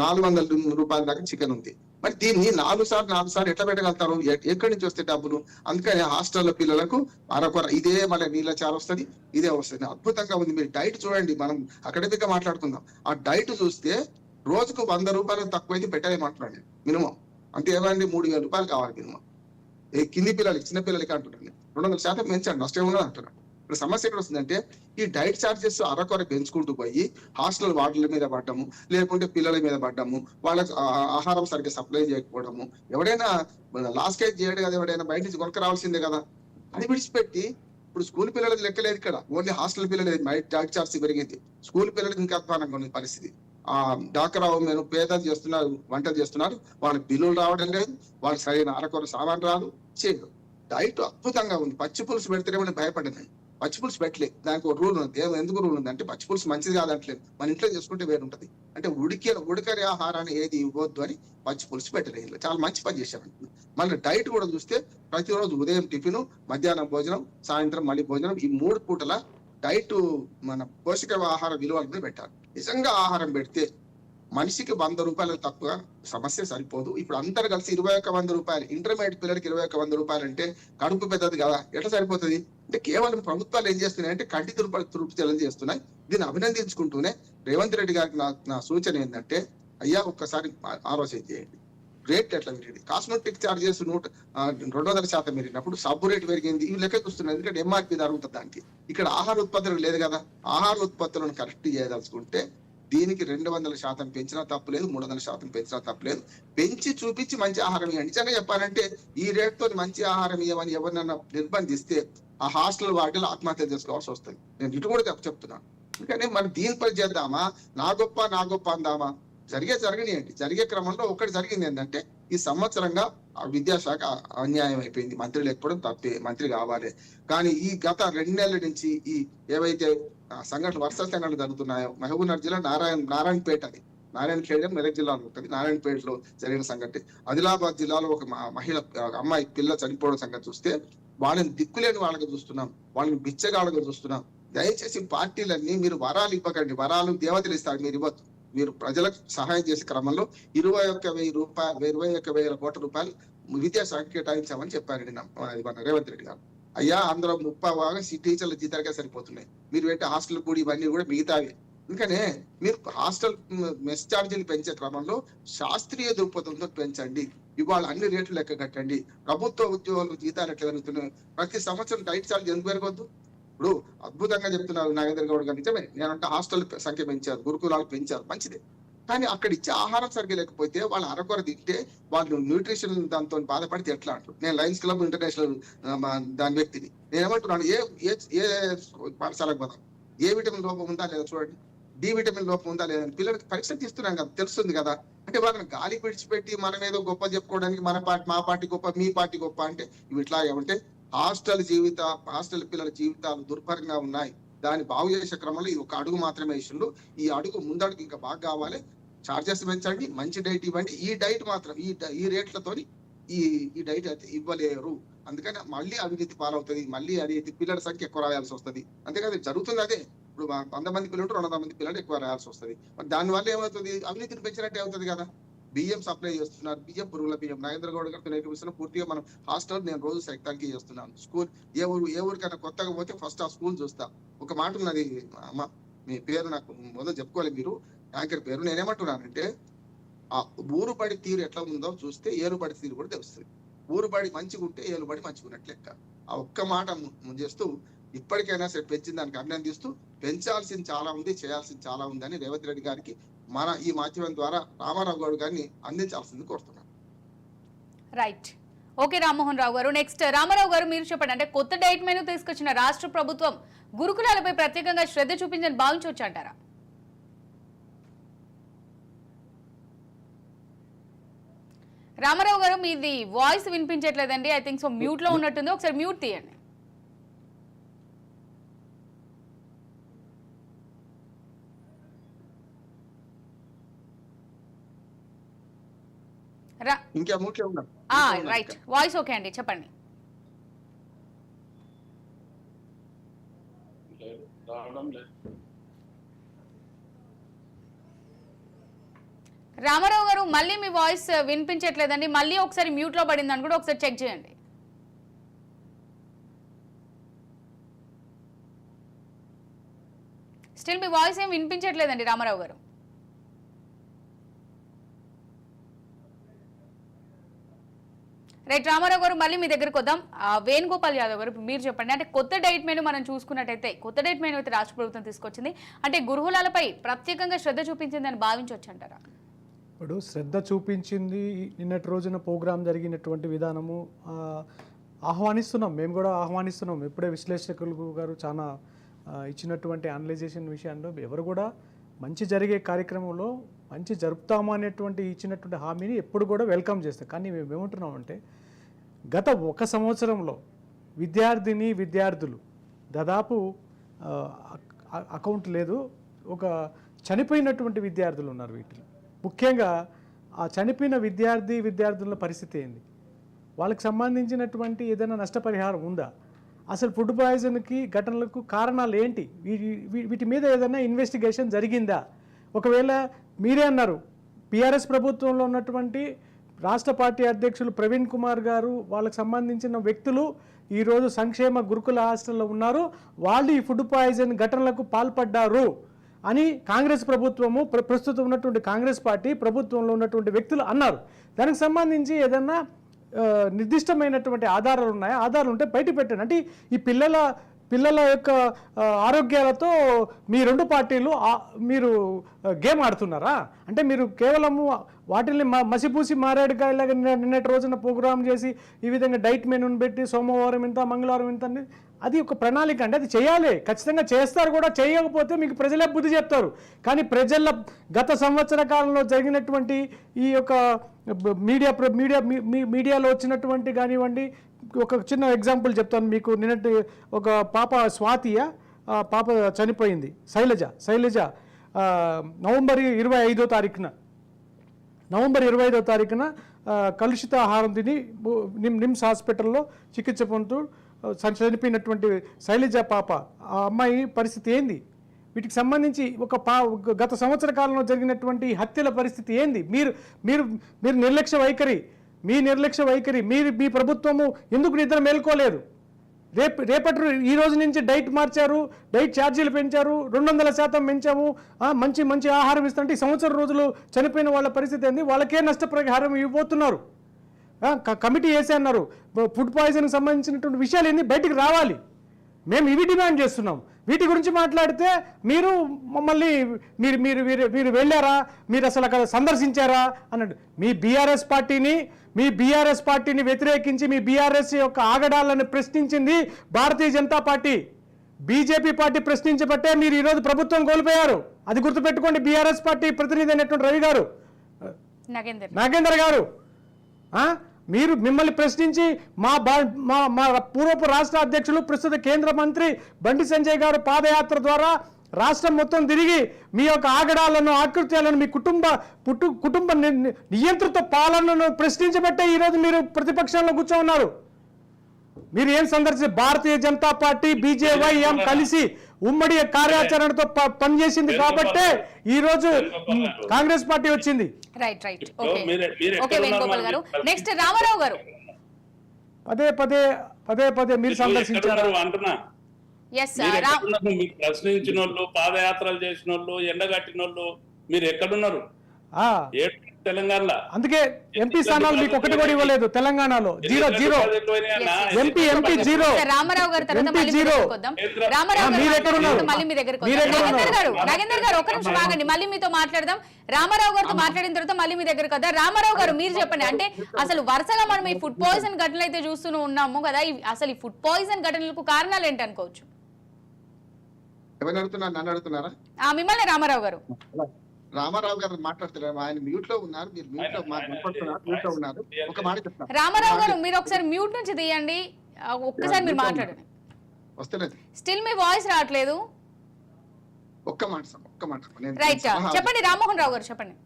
400 రూపాయల దాకా చికెన్ ఉంది. మరి దీన్ని 4 సార్లు ఎట్లా పెట్టగలుగుతారు? ఎక్కడి నుంచి వస్తే డబ్బులు? అందుకని హాస్టల్లో పిల్లలకు అరకొర ఇదే మళ్ళీ నీళ్ళ చారు వస్తుంది, ఇదే వస్తుంది. అద్భుతంగా ఉంది. మీరు డైట్ చూడండి, మనం అకాడమిక్ గా మాట్లాడుకుందాం. ఆ డైట్ చూస్తే రోజుకు 100 రూపాయలు తక్కువైతే పెట్టలేమంటున్నాను మినిమం. అంటే ఏమండి 3000 రూపాయలు కావాలి మినిమం. కింది పిల్లలకి చిన్న పిల్లలకి అంటున్నాను 200% పెంచండి, నష్టం ఉన్నది అంటున్నాను. ఇప్పుడు సమస్య ఎక్కడ వస్తుందంటే ఈ డైట్ ఛార్జెస్ అరకొర పెంచుకుంటూ పోయి హాస్టల్ వార్డుల మీద పడ్డము, లేకుంటే పిల్లల మీద పడ్డము, వాళ్ళకి ఆహారం సరిగ్గా సప్లై చేయకపోవడము. ఎవడైనా లాస్ట్ కేజ్ చేయడు కదా, ఎవడైనా బయట నుంచి కొనుక్క రావాల్సిందే కదా. అది విడిచిపెట్టి ఇప్పుడు స్కూల్ పిల్లలకి లెక్కలేదు, ఇక్కడ ఓన్లీ హాస్టల్ పిల్లలే డైట్ ఛార్జ్ పెరిగింది. స్కూల్ పిల్లలకి ఇంకా అధ్వానంగా ఉన్న పరిస్థితి. డాక్టర్ మేము పేదలు చేస్తున్నారు, వంటలు చేస్తున్నారు, వాళ్ళకి బిల్లులు రావడం లేదు, వాళ్ళకి సరైన అరకొర సామాన్ రాదు, చేయదు. డైట్ అద్భుతంగా ఉంది. పచ్చి పులుసు పెడితేనే భయపడింది, పచ్చి పులుసు పెట్టలేదు. దానికి ఒక రూల్ ఉంది. ఎందుకు రూల్ ఉంది అంటే పచ్చి పులుసు మంచిది కాదంటలేదు, మన ఇంట్లో చేసుకుంటే వేరు ఉంటుంది. అంటే ఉడకరి ఆహారాన్ని ఏది ఇవ్వద్దు అని పచ్చి పులుసు పెట్టలేదు. చాలా మంచి పని చేశారు. మళ్ళీ డైట్ కూడా చూస్తే ప్రతిరోజు ఉదయం టిఫిన్, మధ్యాహ్నం భోజనం, సాయంత్రం మళ్ళీ భోజనం, ఈ 3 పూటల డైట్ మన పోషక ఆహార విలువలను పెట్టాలి. నిజంగా ఆహారం పెడితే మనిషికి 100 రూపాయలు తక్కువ సమస్య సరిపోదు. ఇప్పుడు అందరు కలిసి 2100 రూపాయలు, ఇంటర్మీడియట్ పిల్లలకి 2100 రూపాయలు అంటే కడుపు పెద్దది కదా, ఎట్లా సరిపోతుంది? అంటే కేవలం ప్రభుత్వాలు ఏం చేస్తున్నాయి అంటే కంటి తృప్తి చేస్తున్నాయి. దీన్ని అభినందించుకుంటూనే రేవంత్ రెడ్డి గారికి నా సూచన ఏంటంటే అయ్యా ఒక్కసారి ఆలోచన చేయండి. రేట్ ఎట్లా పెరిగింది? కాస్మెటిక్ ఛార్జెస్ 200% పెరిగినప్పుడు సబ్బు రేటు పెరిగింది. ఇవి లెక్క చూస్తున్నాయి, ఎందుకంటే ఎంఆర్పీ జరుగుతుంది దానికి. ఇక్కడ ఆహార ఉత్పత్తులకు లేదు కదా. ఆహార ఉత్పత్తులను కరెక్ట్ చేయదలుచుకుంటే దీనికి 200% పెంచినా తప్పులేదు, 300% పెంచినా తప్పులేదు. పెంచి చూపించి మంచి ఆహారం ఇవ్వండి. నిజంగా చెప్పాలంటే ఈ రేట్తో మంచి ఆహారం ఇవ్వమని ఎవరినన్నా నిర్బంధిస్తే ఆ హాస్టల్ వాటిలో ఆత్మహత్య చేసుకోవాల్సి వస్తుంది. నేను ఇటు కూడా చెప్తున్నాను. ఎందుకంటే మనం దీనిపై చేద్దామా, నా గొప్ప అందామా? జరగనియండి. జరిగే క్రమంలో ఒకటి జరిగింది ఏంటంటే ఈ సంవత్సరంగా విద్యాశాఖ అన్యాయం అయిపోయింది. మంత్రి లేకపోవడం తప్పే, మంత్రి కావాలి. కానీ ఈ గత 2 నెలల నుంచి ఈ ఏవైతే వరుస సంఘటనలు జరుగుతున్నాయో, మహబూబ్నగర్ జిల్లా నారాయణపేట, అది నారాయణపేట మెదక్ జిల్లాలో ఉంటుంది. నారాయణపేటలో జరిగిన సంఘటన. ఆదిలాబాద్ జిల్లాలో ఒక మహిళ అమ్మాయి పిల్ల చనిపోవడం సంగతి చూస్తే వాళ్ళని దిక్కులేని వాళ్ళకి చూస్తున్నాం, వాళ్ళని బిచ్చగాళ్ళగా చూస్తున్నాం. దయచేసి పార్టీలన్నీ మీరు వరాలు ఇవ్వకండి. వరాలు దేవతలు ఇస్తారు, మీరు ఇవ్వద్దు. మీరు ప్రజలకు సహాయం చేసే క్రమంలో 21,000 కోట్ల రూపాయలు విద్యాశాఖ కేటాయించామని చెప్పారండి మన రేవంత్ రెడ్డి గారు. అయ్యా అందులో 30 టీచర్ల జీతాలకే సరిపోతున్నాయి. మీరు పెట్టే హాస్టల్ కూడా ఇవన్నీ కూడా మిగతావి. అందుకనే మీరు హాస్టల్ మెస్ ఛార్జీలు పెంచే క్రమంలో శాస్త్రీయ దృక్పథంతో పెంచండి. ఇవాళ అన్ని రేట్లు లెక్క కట్టండి. ప్రభుత్వ ఉద్యోగులకు జీతాలు ఎట్లా పెరుగుతున్నాయి? ప్రతి సంవత్సరం డైట్ ఛార్జ్ ఎందుకు పెరగొద్దు? ఇప్పుడు అద్భుతంగా చెప్తున్నారు నాగేంద్ర గౌడ్ గారు, నిజమే. నేనంటే హాస్టల్ సంఖ్య పెంచారు, గురుకులాలు పెంచారు, మంచిదే. కానీ అక్కడ ఇచ్చే ఆహారం సరిగ్గా లేకపోతే వాళ్ళు అరకొర తింటే వాళ్ళు న్యూట్రిషన్ దాంతో బాధపడితే ఎట్లా అంటారు? నేను లయన్స్ క్లబ్ ఇంటర్నేషనల్ దాని వ్యక్తిని. నేను ఏమంటున్నాను, ఏ పాఠశాలకు పోదాం, ఏ విటమిన్ లోపం ఉందా లేదా చూడండి, డి విటమిన్ లోపం ఉందా లేదా పిల్లలకి పరీక్షలు తీస్తున్నాం కదా, తెలుస్తుంది కదా. అంటే వాళ్ళని గాలికి విడిచిపెట్టి మనం ఏదో గొప్ప చెప్పుకోవడానికి మన పార్టీ మా పార్టీ గొప్ప మీ పార్టీ గొప్ప అంటే ఇవి ఇట్లా ఏమంటే హాస్టల్ పిల్లల జీవితాలు దుర్భరంగా ఉన్నాయి. దాన్ని బాగు చేసే క్రమంలో ఇది ఒక అడుగు మాత్రమే ఇష్యూలు. ఈ అడుగు ముందడుగు ఇంకా బాగా కావాలి. చార్జెస్ పెంచండి, మంచి డైట్ ఇవ్వండి. ఈ డైట్ మాత్రం ఈ రేట్లతోని ఈ డైట్ అయితే ఇవ్వలేరు. అందుకని మళ్ళీ అవినీతి పాలవుతుంది, మళ్ళీ అది పిల్లల సంఖ్య ఎక్కువ రాయాల్సి వస్తుంది. అంతేకాదు జరుగుతుంది అదే. ఇప్పుడు 100 మంది పిల్లలు 200 మంది పిల్లలు ఎక్కువ రాయాల్సి వస్తుంది. మరి దానివల్ల ఏమవుతుంది? అవినీతిని పెంచినట్టే అవుతుంది కదా. బియ్యం సప్లై చేస్తున్నారు, బియ్యం పురుగుల బియ్యం. నరేంద్ర గౌడ్ గారితో నేర్పిస్తున్న పూర్తిగా మనం హాస్టల్ నేను రోజు తనిఖీ చేస్తున్నాను. స్కూల్ ఏ ఊరికైనా కొత్తగా పోతే ఫస్ట్ ఆ స్కూల్ చూస్తా. ఒక మాట ఉన్నది అమ్మ, మీ పేరు నాకు మొదలు చెప్పుకోవాలి, మీరు యాంకర్ పేరు. నేనేమంటున్నానంటే ఆ ఊరుబడి తీరు ఎట్లా ఉందో చూస్తే ఏలుబడి తీరు కూడా తెలుస్తుంది. ఊరుబడి మంచిగా ఉంటే ఏలుబడి మంచిగా ఉన్నట్లు లెక్క. ఆ ఒక్క మాట చేస్తూ ఇప్పటికైనా సరే పెంచిన దానికి అభినందిస్తూ, పెంచాల్సింది చాలా ఉంది, చేయాల్సింది చాలా ఉంది అని రేవంత్ రెడ్డి గారికి మన ఈ మాధ్యమం ద్వారా రామారావు గౌడ్ గారిని అందించాల్సింది కోరుతున్నాను. రైట్, ఓకే రామ్మోహన్ రావు గారు. నెక్స్ట్ రామారావు గారు, మీరు చెప్పండి. అంటే కొత్త డైట్ మెనూ తీసుకొచ్చిన రాష్ట్ర ప్రభుత్వం గురుకులాలపై ప్రత్యేకంగా శ్రద్ధ చూపించని భావించవచ్చు అంటారా? రామారావు గారు, మీది వాయిస్ వినిపించట్లేదండి. ఐ థింక్ సో మ్యూట్ లో ఉన్నట్టుంది, ఒకసారి మ్యూట్ తీయండి. ఇంకా మ్యూట్ లో ఉన్నా. రైట్, వాయిస్ ఓకే అండి, చెప్పండి. రామారావు గారు, మళ్ళీ మీ వాయిస్ వినిపించట్లేదండి. మళ్ళీ ఒకసారి మ్యూట్ లో పడిందని కూడా ఒకసారి చెక్ చేయండి. స్టిల్ మీ వాయిస్ ఏం వినిపించట్లేదండి రామారావు గారు. రైట్ రామారావు గారు, మళ్ళీ మీ దగ్గరకు వద్దాం. వేణుగోపాల్ యాదవ్ గారు, మీరు చెప్పండి. అంటే కొత్త డైట్ మెనూ మనం చూసుకున్నట్టయితే, కొత్త డైట్ మెనూ అయితే రాష్ట్ర ప్రభుత్వం తీసుకొచ్చింది. అంటే గురుకులాలపై ప్రత్యేకంగా శ్రద్ధ చూపించిందని భావించవచ్చు అంటారా? ఇప్పుడు శ్రద్ధ చూపించింది, నిన్నటి రోజున ప్రోగ్రాం జరిగినటువంటి విధానము ఆహ్వానిస్తున్నాం, మేము కూడా ఆహ్వానిస్తున్నాం. ఇప్పుడే విశ్లేషకులు గారు చాలా ఇచ్చినటువంటి అనలైజేషన్ విషయంలో ఎవరు కూడా మంచి జరిగే కార్యక్రమంలో మంచి జరుపుతాము అనేటువంటి ఇచ్చినటువంటి హామీని ఎప్పుడు కూడా వెల్కమ్ చేస్తాం. కానీ మేము ఏమంటున్నామంటే, గత 1 సంవత్సరంలో విద్యార్థులు దాదాపు అకౌంట్ లేదు, ఒక చనిపోయినటువంటి విద్యార్థులు ఉన్నారు. వీటిలో ముఖ్యంగా ఆ చనిపోయిన విద్యార్థుల పరిస్థితి ఏంది, వాళ్ళకి సంబంధించినటువంటి ఏదైనా నష్టపరిహారం ఉందా, అసలు ఫుడ్ పాయిజన్కి ఘటనలకు కారణాలు ఏంటి, వీటి మీద ఏదైనా ఇన్వెస్టిగేషన్ జరిగిందా? ఒకవేళ మీరే అన్నారు, బీఆర్ఎస్ ప్రభుత్వంలో ఉన్నటువంటి రాష్ట్ర పార్టీ అధ్యక్షులు ప్రవీణ్ కుమార్ గారు, వాళ్ళకి సంబంధించిన వ్యక్తులు ఈరోజు సంక్షేమ గురుకుల హాస్టల్లో ఉన్నారు, వాళ్ళు ఈ ఫుడ్ పాయిజన్ ఘటనలకు పాల్పడ్డారు అని కాంగ్రెస్ ప్రభుత్వము, ప్రస్తుతం ఉన్నటువంటి కాంగ్రెస్ పార్టీ ప్రభుత్వంలో ఉన్నటువంటి వ్యక్తులు అన్నారు. దానికి సంబంధించి ఏదన్నా నిర్దిష్టమైనటువంటి ఆధారాలు ఉన్నాయా? ఆధారాలు ఉంటే బయట పెట్టండి. అంటే ఈ పిల్లల యొక్క ఆరోగ్యాలతో మీ 2 పార్టీలు మీరు గేమ్ ఆడుతున్నారా? అంటే మీరు కేవలము వాటిని మసిపూసి మారేడుకాయలాగా నిన్నటి రోజున ప్రోగ్రాం చేసి ఈ విధంగా డైట్ మెనూని పెట్టి సోమవారం ఇంత మంగళవారం ఇంత, అది ఒక ప్రణాళిక అంటే అది చేయాలి, ఖచ్చితంగా చేస్తారు కూడా. చేయకపోతే మీకు ప్రజలే బుద్ధి చెప్తారు. కానీ ప్రజల గత సంవత్సర కాలంలో జరిగినటువంటి ఈ యొక్క మీడియాలో వచ్చినటువంటి కానివ్వండి, ఒక చిన్న ఎగ్జాంపుల్ చెప్తాను మీకు. నిన్నటి ఒక పాప స్వాతియ పాప చనిపోయింది, శైలజ నవంబర్ 25వ తారీఖున కలుషిత ఆహారం తిని నిమ్స్ హాస్పిటల్లో చికిత్స పొందుతూ చనిపోయినటువంటి శైలజ పాప, ఆ అమ్మాయి పరిస్థితి ఏంది? వీటికి సంబంధించి గత సంవత్సర కాలంలో జరిగినటువంటి హత్యల పరిస్థితి ఏంది? మీరు నిర్లక్ష్య వైఖరి, మీ ప్రభుత్వము ఎందుకు నిద్ర మేల్కోలేదు? రేపటి ఈ రోజు నుంచి డైట్ మార్చారు, డైట్ ఛార్జీలు పెంచారు, 200% పెంచాము, మంచి ఆహారం ఇస్తుంటే ఈ సంవత్సరం రోజులు చనిపోయిన వాళ్ళ పరిస్థితి ఏంది? వాళ్ళకే నష్టపరిహారం ఇవ్వబోతున్నారు. కమిటీ వేసి అన్నారు. ఫుడ్ పాయిజన్కి సంబంధించినటువంటి విషయాలు ఏంది బయటికి రావాలి. మేము ఇవి డిమాండ్ చేస్తున్నాం. వీటి గురించి మాట్లాడితే మీరు మమ్మల్ని మీరు వెళ్ళారా, మీరు అసలు అక్కడ సందర్శించారా అన్నట్టు. మీ బీఆర్ఎస్ పార్టీని వ్యతిరేకించి మీ బీఆర్ఎస్ యొక్క ఆగడాలను ప్రశ్నించింది Bharatiya Janata party. BJP party ప్రశ్నించబట్టే మీరు ఈరోజు ప్రభుత్వం కోల్పోయారు. అది గుర్తుపెట్టుకోండి. బీఆర్ఎస్ పార్టీ ప్రతినిధి అయినటువంటి రవి గారు, నాగేందర్ గారు మీరు మిమ్మల్ని ప్రశ్నించి మా పూర్వపు రాష్ట్ర అధ్యక్షులు ప్రస్తుత కేంద్ర మంత్రి బండి సంజయ్ గారు పాదయాత్ర ద్వారా రాష్ట్రం మొత్తం తిరిగి మీ యొక్క ఆగడాలను ఆకృత్యాలను మీ కుటుంబ నియంత్రిత పాలనను ప్రశ్నించబట్టే ఈరోజు మీరు ప్రతిపక్షంలో కూర్చోన్నారు. మీరు ఏం సందర్శించి భారతీయ జనతా పార్టీ బీజేవైఎం కలిసి ఉమ్మడి కార్యాచరణతో పనిచేసింది కాబట్టే ఈ రోజు కాంగ్రెస్ పార్టీ వచ్చింది. రైట్ ఓకే వేణుగోపాల్ గారు. నెక్స్ట్ రామారావు గారు. పదే మీరు సందర్శించారు అంటున్నా. మీరు ప్రశ్నించిన వాళ్ళు, పాదయాత్రలు చేసిన వాళ్ళు, ఎండగట్టిన వాళ్ళు మీరు ఎక్కడున్నారు? తెలంగాణలో. అందుకే ఎంపీ స్థానాలు మీకు ఒకటి కూడా ఇవ్వలేదు తెలంగాణలో. 0 ఎంపీ 0. రామారావు గారు తర్వాత మళ్ళీ మీ దగ్గరకు నాగేందర్ గారు ఒక నిమిషం ఆగండి, మళ్ళీ మీతో మాట్లాడదాం. రామారావు గారితో మాట్లాడిన తర్వాత మళ్ళీ మీ దగ్గరకు వద్దాం. రామారావు గారు మీరు చెప్పండి, అంటే అసలు వరుసగా మనం ఈ ఫుడ్ పాయిజన్ ఘటనలు అయితే చూస్తూ ఉన్నాము కదా, అసలు ఈ ఫుడ్ పాయిజన్ ఘటనలకు కారణాలు ఏంటి అనుకోవచ్చు? మిమ్మల్ని రామారావు గారు. రామారావు గారు మాట్లాడుతున్నారు, ఆయన మ్యూట్ లో ఉన్నారు, మీరు మ్యూట్ లో ఉన్నారు. ఒక మాట చెప్తాను. రామారావు గారు మీరు ఒకసారి మ్యూట్ నుంచి తీయండి, ఒక్కసారి మీరు మాట్లాడండి. వస్తలేదు, స్టిల్ మీ వాయిస్ రావట్లేదు. ఒక్క మాట రైట్ చెప్పండి రామ్మోహన్ రావు గారు చెప్పండి.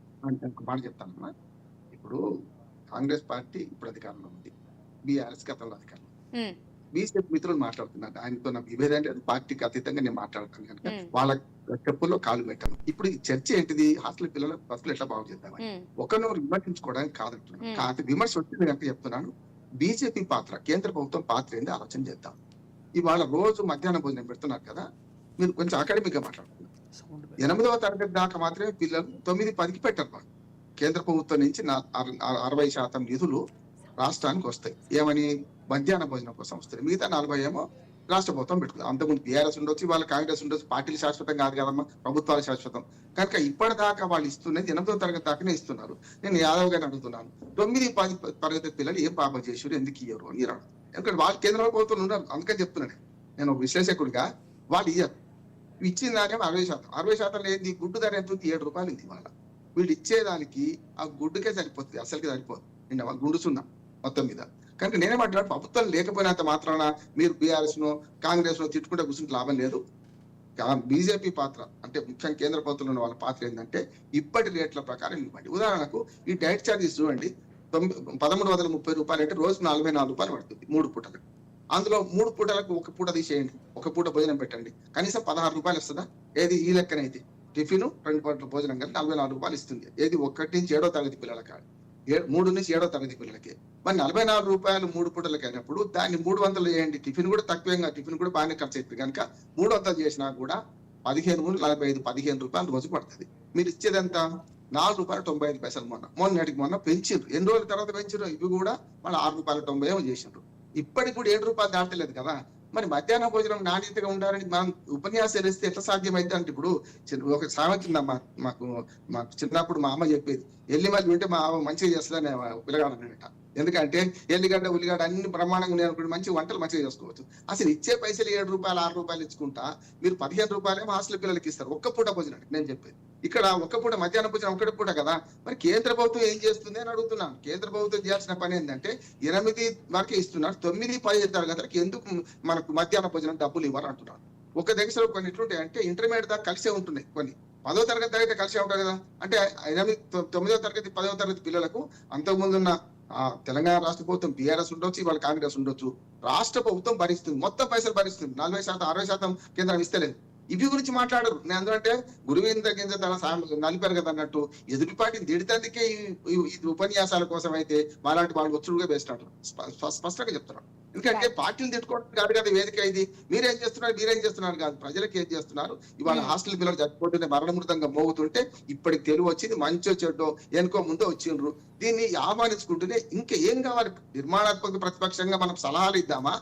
ఒక మాట చెప్తానమ్మా. ఇప్పుడు కాంగ్రెస్ పార్టీ ఇప్పుడు అధికారంలో ఉంది, బీఆర్ఎస్ గతంలో అధికారంలో. బీజేపీ మిత్రులు మాట్లాడుతున్నారు, ఆయనతో నా విభేదం లేదు, పార్టీకి అతీతంగా నేను మాట్లాడతాను కనుక వాళ్ళ చెప్పుల్లో కాలు పెట్టాను. ఇప్పుడు ఈ చర్చ ఏంటిది? హాస్టల్ పిల్లల బస్సులు ఎట్లా బాగు చేద్దామని ఒకరినొకరు విమర్శించుకోవడానికి కాదంటున్నాను. కాదు విమర్శ వచ్చింది కనుక చెప్తున్నాను. బీజేపీ పాత్ర, కేంద్ర ప్రభుత్వం పాత్ర ఏంది ఆలోచన చేద్దాం. ఇవాళ రోజు మధ్యాహ్నం భోజనం పెడుతున్నారు కదా, మీరు కొంచెం అకాడమిక్ గా మాట్లాడుతున్నారు. 8వ తరగతి దాకా మాత్రమే పిల్లలు 9-10కి పెట్టారు. వాళ్ళు కేంద్ర ప్రభుత్వం నుంచి 60% నిధులు రాష్ట్రానికి వస్తాయి. ఏమని? మధ్యాహ్న భోజనం కోసం వస్తాయి. మిగతా 40 ఏమో రాష్ట్ర ప్రభుత్వం పెట్టుకుంది. అంతకుముందు బీఆర్ఎస్ ఉండొచ్చు, వాళ్ళ కాంగ్రెస్ ఉండొచ్చు, పార్టీలు శాశ్వతం కాదు కదమ్మా, ప్రభుత్వాలు శాశ్వతం కనుక ఇప్పటిదాకా వాళ్ళు ఇస్తున్నది 8వ తరగతి దాకానే ఇస్తున్నారు. నేను యాదవ్ గారిని అడుగుతున్నాను, 9-10 తరగతి పిల్లలు ఏం పాపం చేసారు, ఎందుకు ఇయ్యరు అని అడుగుతాను. ఎందుకంటే వాళ్ళు కేంద్ర ప్రభుత్వం ఉన్నారు, అందుకని చెప్తున్నాను నేను విశ్లేషకుడిగా. వాళ్ళు ఇయ్యరు, ఇచ్చిన దాకా 60% ఏంది? గుడ్డు ధర ఎంత? 7 రూపాయలు ఇది. వాళ్ళ వీళ్ళు ఇచ్చేదానికి ఆ గుడ్డుకే సరిపోతుంది, అసలుకి సరిపోదు. నిన్న గుండుసున్నా మొత్తం మీద. కనుక నేనే మాట్లాడు, ప్రభుత్వం లేకపోయినంత మాత్రాన మీరు బీఆర్ఎస్ నో కాంగ్రెస్ నో తిట్టుకుంటే కూర్చుంటే లాభం లేదు. బీజేపీ పాత్ర అంటే ముఖ్యంగా కేంద్ర ప్రభుత్వంలో ఉన్న వాళ్ళ పాత్ర ఏంటంటే ఇప్పటి రేట్ల ప్రకారం ఇవ్వండి. ఉదాహరణకు ఈ డైట్ ఛార్జెస్ చూడండి, 1330 రూపాయలు అంటే రోజు 44 రూపాయలు పడుతుంది 3 పూటలకు. అందులో 3 పూటలకు ఒక పూట తీసేయండి, ఒక పూట భోజనం పెట్టండి, కనీసం 16 రూపాయలు వస్తుందా? ఏది ఈ లెక్కనైతే టిఫిన్ 2 పూటల భోజనం కలిసి 44 రూపాయలు ఇస్తుంది. ఏది 1 నుంచి 7వ తరగతి పిల్లలకి, 3 నుంచి 7వ తరగతి పిల్లలకి. మరి 44 రూపాయలు 3 పూటలకి అయినప్పుడు దాన్ని 300 చేయండి. టిఫిన్ కూడా తక్కువేగా, టిఫిన్ కూడా బాగానే ఖర్చు అవుతుంది కనుక 300 చేసినా కూడా 15 రూపాయలు రోజు పడుతుంది. మీరు ఇచ్చేదంతా 4 రూపాయలు 95 పైసలు. మొన్నటికి పెంచారు. ఎన్ని రోజుల తర్వాత పెంచారు? ఇవి కూడా మళ్ళీ 6 రూపాయలు 90 ఏమో చేసిండ్రు. ఇప్పటికి కూడా 7 రూపాయలు దాటలేదు కదా. మరి మధ్యాహ్న భోజనం నాణ్యతగా ఉండాలని మనం ఉపన్యాసాలు ఇస్తే ఎట్లా సాధ్యమైతే అంటే, ఇప్పుడు ఒక సామెత ఉందమ్మా, మాకు చిన్నప్పుడు మా అమ్మ చెప్పేది, ఎల్లి మళ్ళీ వింటే మా అమ్మ మంచిగా చేస్తుందని పిల్లగాడనట. ఎందుకంటే ఎల్లిగడ్డ ఉల్లిగడ్డ అన్ని బ్రహ్మాండంగా ఉన్నాయి, మంచి వంటలు మంచిగా చేసుకోవచ్చు. అసలు ఇచ్చే పైసలు 7 రూపాయలు 6 రూపాయలు ఇచ్చుకుంటా మీరు 15 రూపాయలేమో హాస్టల్ పిల్లలకి ఇస్తారు ఒక్క పూట భోజనానికి. నేను చెప్పేది ఇక్కడ ఒక్క పూట మధ్యాహ్నం భోజనం ఒకటి పూట కదా. మరి కేంద్ర ప్రభుత్వం ఏం చేస్తుంది అని అడుగుతున్నాను. కేంద్ర ప్రభుత్వం చేయాల్సిన పని ఏంటంటే 8 వరకే ఇస్తున్నారు, 9-10 తరగతులకి ఎందుకు మనకు మధ్యాహ్న భోజనం డబ్బులు ఇవ్వరు అంటున్నాను. ఒక దశలో కొన్ని ఎట్లుంటాయి అంటే ఇంటర్మీడియట్ దాకా కలిసే ఉంటున్నాయి, కొన్ని 10వ తరగతి దాకా కలిసే ఉంటాయి కదా. అంటే 9వ తరగతి 10వ తరగతి పిల్లలకు అంతకుముందున్న తెలంగాణ రాష్ట్ర ప్రభుత్వం బీఆర్ఎస్ ఉండొచ్చు, ఇవాళ కాంగ్రెస్ ఉండొచ్చు, రాష్ట్ర ప్రభుత్వం భరిస్తుంది, మొత్తం పైసలు భరిస్తుంది. 40% 60% కేంద్రం ఇస్తలేదు. ఇవి గురించి మాట్లాడరు. నేను అందుకంటే గురువింద గింజ తన నలిపారు కదా అన్నట్టు ఎదుటిపాటిని తిడితందుకే ఈ ఉపన్యాసాల కోసం అయితే మాలాంటి వాళ్ళు వచ్చుడుగా బెస్ట్ అంటారు. స్పష్టంగా చెప్తున్నారు. ఎందుకంటే పార్టీలు తిట్టుకోవడం కాదు కదా వేదిక ఇది. మీరేం చేస్తున్నారు కాదు, ప్రజలకు ఏం చేస్తున్నారు. ఇవాళ హాస్టల్ పిల్లలు చచ్చిపోతుంటే మరణమృతంగా మోగుతుంటే ఇప్పటికి తెలివి వచ్చింది, మంచో చెడ్డో ఎనుకో ముందో వచ్చిండ్రు. దీన్ని ఆహ్వానించుకుంటూనే ఇంకా ఏం కావాలి? నిర్మాణాత్మక ప్రతిపక్షంగా మనం సలహాలు ఇద్దామా,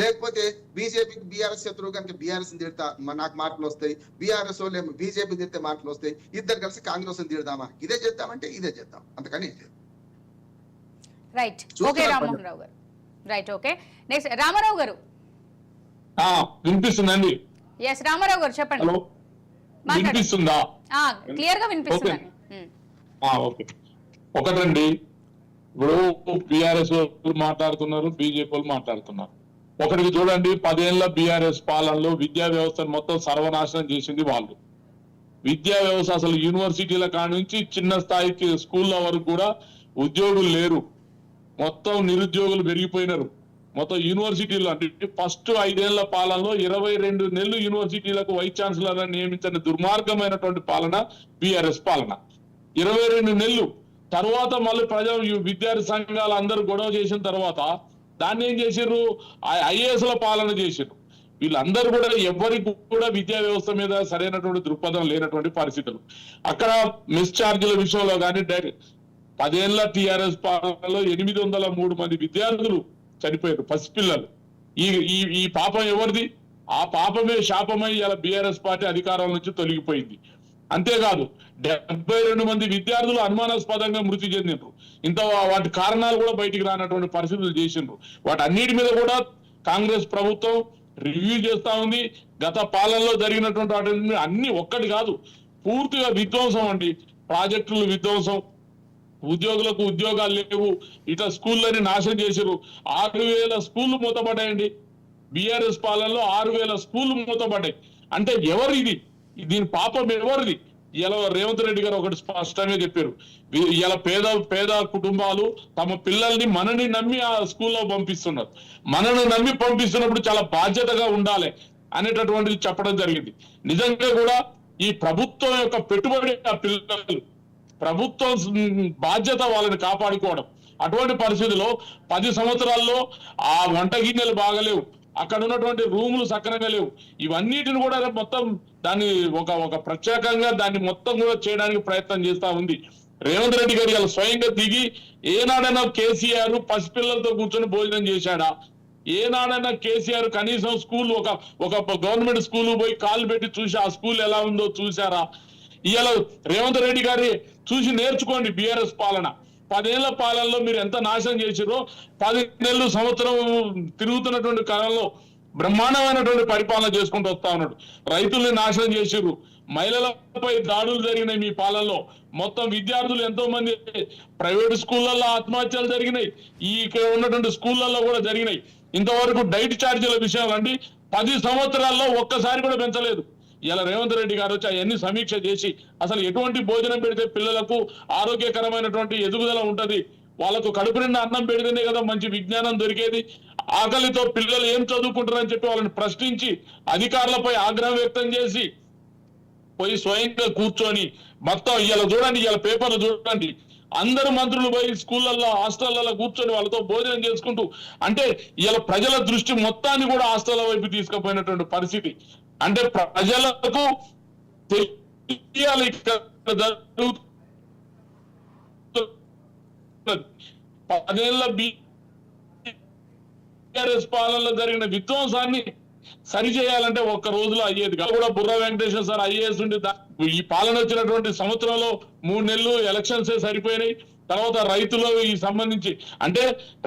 లేకపోతే బీజేపీకి బీఆర్ఎస్ శత్రువు కనుక బీఆర్ఎస్ తిడతా నాకు మార్కులు వస్తాయి, బీఆర్ఎస్ వాళ్ళు బీజేపీ తిడితే మార్కులు వస్తాయి, ఇద్దరు కలిసి కాంగ్రెస్ తిడదామా? ఇదే చేద్దామంటే ఇదే చేద్దాం, అంతకని రైట్. ఓకే రామ్మోహన్ రావు గారు. Right okay. నెక్స్ట్ రామారావు గారు. వినిపిస్తుందండి? ఎస్ రామారావు గారు చెప్పండి. వినిపిస్తుందా? క్లియర్ గా వినిపిస్తుంది. ఓకే. ఒకటండి, ఇప్పుడు బీఆర్ఎస్ వాళ్ళు మాట్లాడుతున్నారు, బీజేపీ వాళ్ళు మాట్లాడుతున్నారు. ఒకటికి చూడండి, 10 ఏళ్ల బీఆర్ఎస్ పాలనలో విద్యా వ్యవస్థను మొత్తం సర్వనాశనం చేసింది వాళ్ళు. విద్యా వ్యవస్థ అసలు యూనివర్సిటీల కాడి నుంచి చిన్న స్థాయికి స్కూళ్ళ వరకు కూడా ఉద్యోగులు లేరు, మొత్తం నిరుద్యోగులు పెరిగిపోయినారు. మొత్తం యూనివర్సిటీలు అంటే ఫస్ట్ 5 ఏళ్ల పాలనలో 22 నెలలు యూనివర్సిటీలకు వైస్ ఛాన్సలర్ నియమించిన దుర్మార్గమైనటువంటి పాలన బీఆర్ఎస్ పాలన. 22 నెలలు తర్వాత మళ్ళీ విద్యార్థి సంఘాలు అందరూ గొడవ చేసిన తర్వాత దాన్ని ఏం చేసిర్రు, ఐఏఎస్ ల పాలన చేసిర్రు. వీళ్ళందరూ కూడా ఎవరికి కూడా విద్యా వ్యవస్థ మీద సరైనటువంటి దృక్పథం లేనటువంటి పరిస్థితులు. అక్కడ మిస్ ఛార్జీల విషయంలో కానీ 10 ఏళ్ల టీఆర్ఎస్ పాలనలో 803 మంది విద్యార్థులు చనిపోయారు, పసిపిల్లలు. ఈ పాపం ఎవరిది? ఆ పాపమే శాపమై ఇలా బీఆర్ఎస్ పార్టీ అధికారం నుంచి తొలగిపోయింది. అంతేకాదు 72 మంది విద్యార్థులు అనుమానాస్పదంగా మృతి చెందిండ్రు. వాటి కారణాలు కూడా బయటికి రానటువంటి పరిస్థితులు చేసిండ్రు. వాటన్నిటి మీద కూడా కాంగ్రెస్ ప్రభుత్వం రివ్యూ చేస్తా ఉంది. గత పాలనలో జరిగినటువంటి వాటి అన్ని ఒక్కటి కాదు, పూర్తిగా విధ్వంసం అండి. ప్రాజెక్టులు విధ్వంసం, ఉద్యోగులకు ఉద్యోగాలు లేవు, ఇట్లా స్కూళ్ళని నాశనం చేశారు. 6,000 స్కూళ్లు మూతపడ్డాయండి. బీఆర్ఎస్ పాలనలో 6,000 స్కూళ్లు మూతపడ్డాయి. అంటే ఎవరు ఇది? దీని పాపం ఎవరిది? ఇలా రేవంత్ రెడ్డి గారు ఒకటి స్పష్టంగా చెప్పారు, ఇలా పేద కుటుంబాలు తమ పిల్లల్ని మనని నమ్మి ఆ స్కూల్లో పంపిస్తున్నారు. మనను నమ్మి పంపిస్తున్నప్పుడు చాలా బాధ్యతగా ఉండాలి అనేటటువంటిది చెప్పడం జరిగింది. నిజంగా కూడా ఈ ప్రభుత్వం యొక్క పెట్టుబడి ఆ పిల్లలు, ప్రభుత్వం బాధ్యత వాళ్ళని కాపాడుకోవడం. అటువంటి పరిస్థితిలో 10 సంవత్సరాల్లో ఆ వంట గిన్నెలు బాగలేవు, అక్కడ ఉన్నటువంటి రూములు సక్రమంగా లేవు. ఇవన్నిటిని కూడా మొత్తం దాన్ని ఒక ప్రత్యేకంగా దాన్ని మొత్తం కూడా చేయడానికి ప్రయత్నం చేస్తా ఉంది రేవంత్ రెడ్డి గారు. ఇలా స్వయంగా దిగి ఏనాడైనా కేసీఆర్ పసిపిల్లలతో కూర్చొని భోజనం చేశాడా? ఏనాడైనా కేసీఆర్ కనీసం స్కూల్ ఒక గవర్నమెంట్ స్కూల్ పోయి కాలు పెట్టి చూసి ఆ స్కూల్ ఎలా ఉందో చూసారా? ఇవాళ రేవంత్ రెడ్డి గారి చూసి నేర్చుకోండి బీఆర్ఎస్ పాలన. 10 ఏళ్ల పాలనలో మీరు ఎంత నాశనం చేసిరో 10 నెలలు సంవత్సరం తిరుగుతున్నటువంటి కాలంలో బ్రహ్మాండమైనటువంటి పరిపాలన చేసుకుంటూ వస్తా ఉన్నాడు. రైతుల్ని నాశనం చేసిర్రు, మహిళలపై దాడులు జరిగినాయి మీ పాలనలో. మొత్తం విద్యార్థులు ఎంతో మంది ప్రైవేట్ స్కూళ్ళల్లో ఆత్మహత్యలు జరిగినాయి, ఇక్కడ ఉన్నటువంటి స్కూళ్ళల్లో కూడా జరిగినాయి. ఇంతవరకు డైట్ ఛార్జీల విషయాలు అండి 10 సంవత్సరాల్లో ఒక్కసారి కూడా పెంచలేదు. ఇలా రేవంత్ రెడ్డి గారు వచ్చి అవన్నీ సమీక్ష చేసి అసలు ఎటువంటి భోజనం పెడితే పిల్లలకు ఆరోగ్యకరమైనటువంటి ఎదుగుదల ఉంటది, వాళ్ళకు కడుపు నిండా అన్నం పెడితేనే కదా మంచి విజ్ఞానం దొరికేది, ఆకలితో పిల్లలు ఏం చదువుకుంటారని చెప్పి వాళ్ళని ప్రశ్నించి అధికారులపై ఆగ్రహం వ్యక్తం చేసి పోయి స్వయంగా కూర్చొని మొత్తం ఇలా చూడండి, ఇలా పేపర్లు చూడండి, అందరు మంత్రులు పోయి స్కూళ్ళల్లో హాస్టళ్లలో కూర్చొని వాళ్ళతో భోజనం చేసుకుంటూ, అంటే ఇలా ప్రజల దృష్టి మొత్తాన్ని కూడా హాస్టళ్ల వైపు తీసుకుపోయినటువంటి పరిస్థితి. అంటే ప్రజలకు తెలియాలి 10 ఏళ్ల బీఆర్ఎస్ పాలనలో జరిగిన విధ్వంసాన్ని సరిచేయాలంటే ఒక్క రోజులో అయ్యేది కాదు. కూడా బుర్ర వెంకటేశ్వర సార్ ఐఏఎస్ ఉండి ఈ పాలన వచ్చినటువంటి సంవత్సరంలో 3 నెలలు ఎలక్షన్స్ సరిపోయినాయి. తర్వాత రైతులు ఈ సంబంధించి అంటే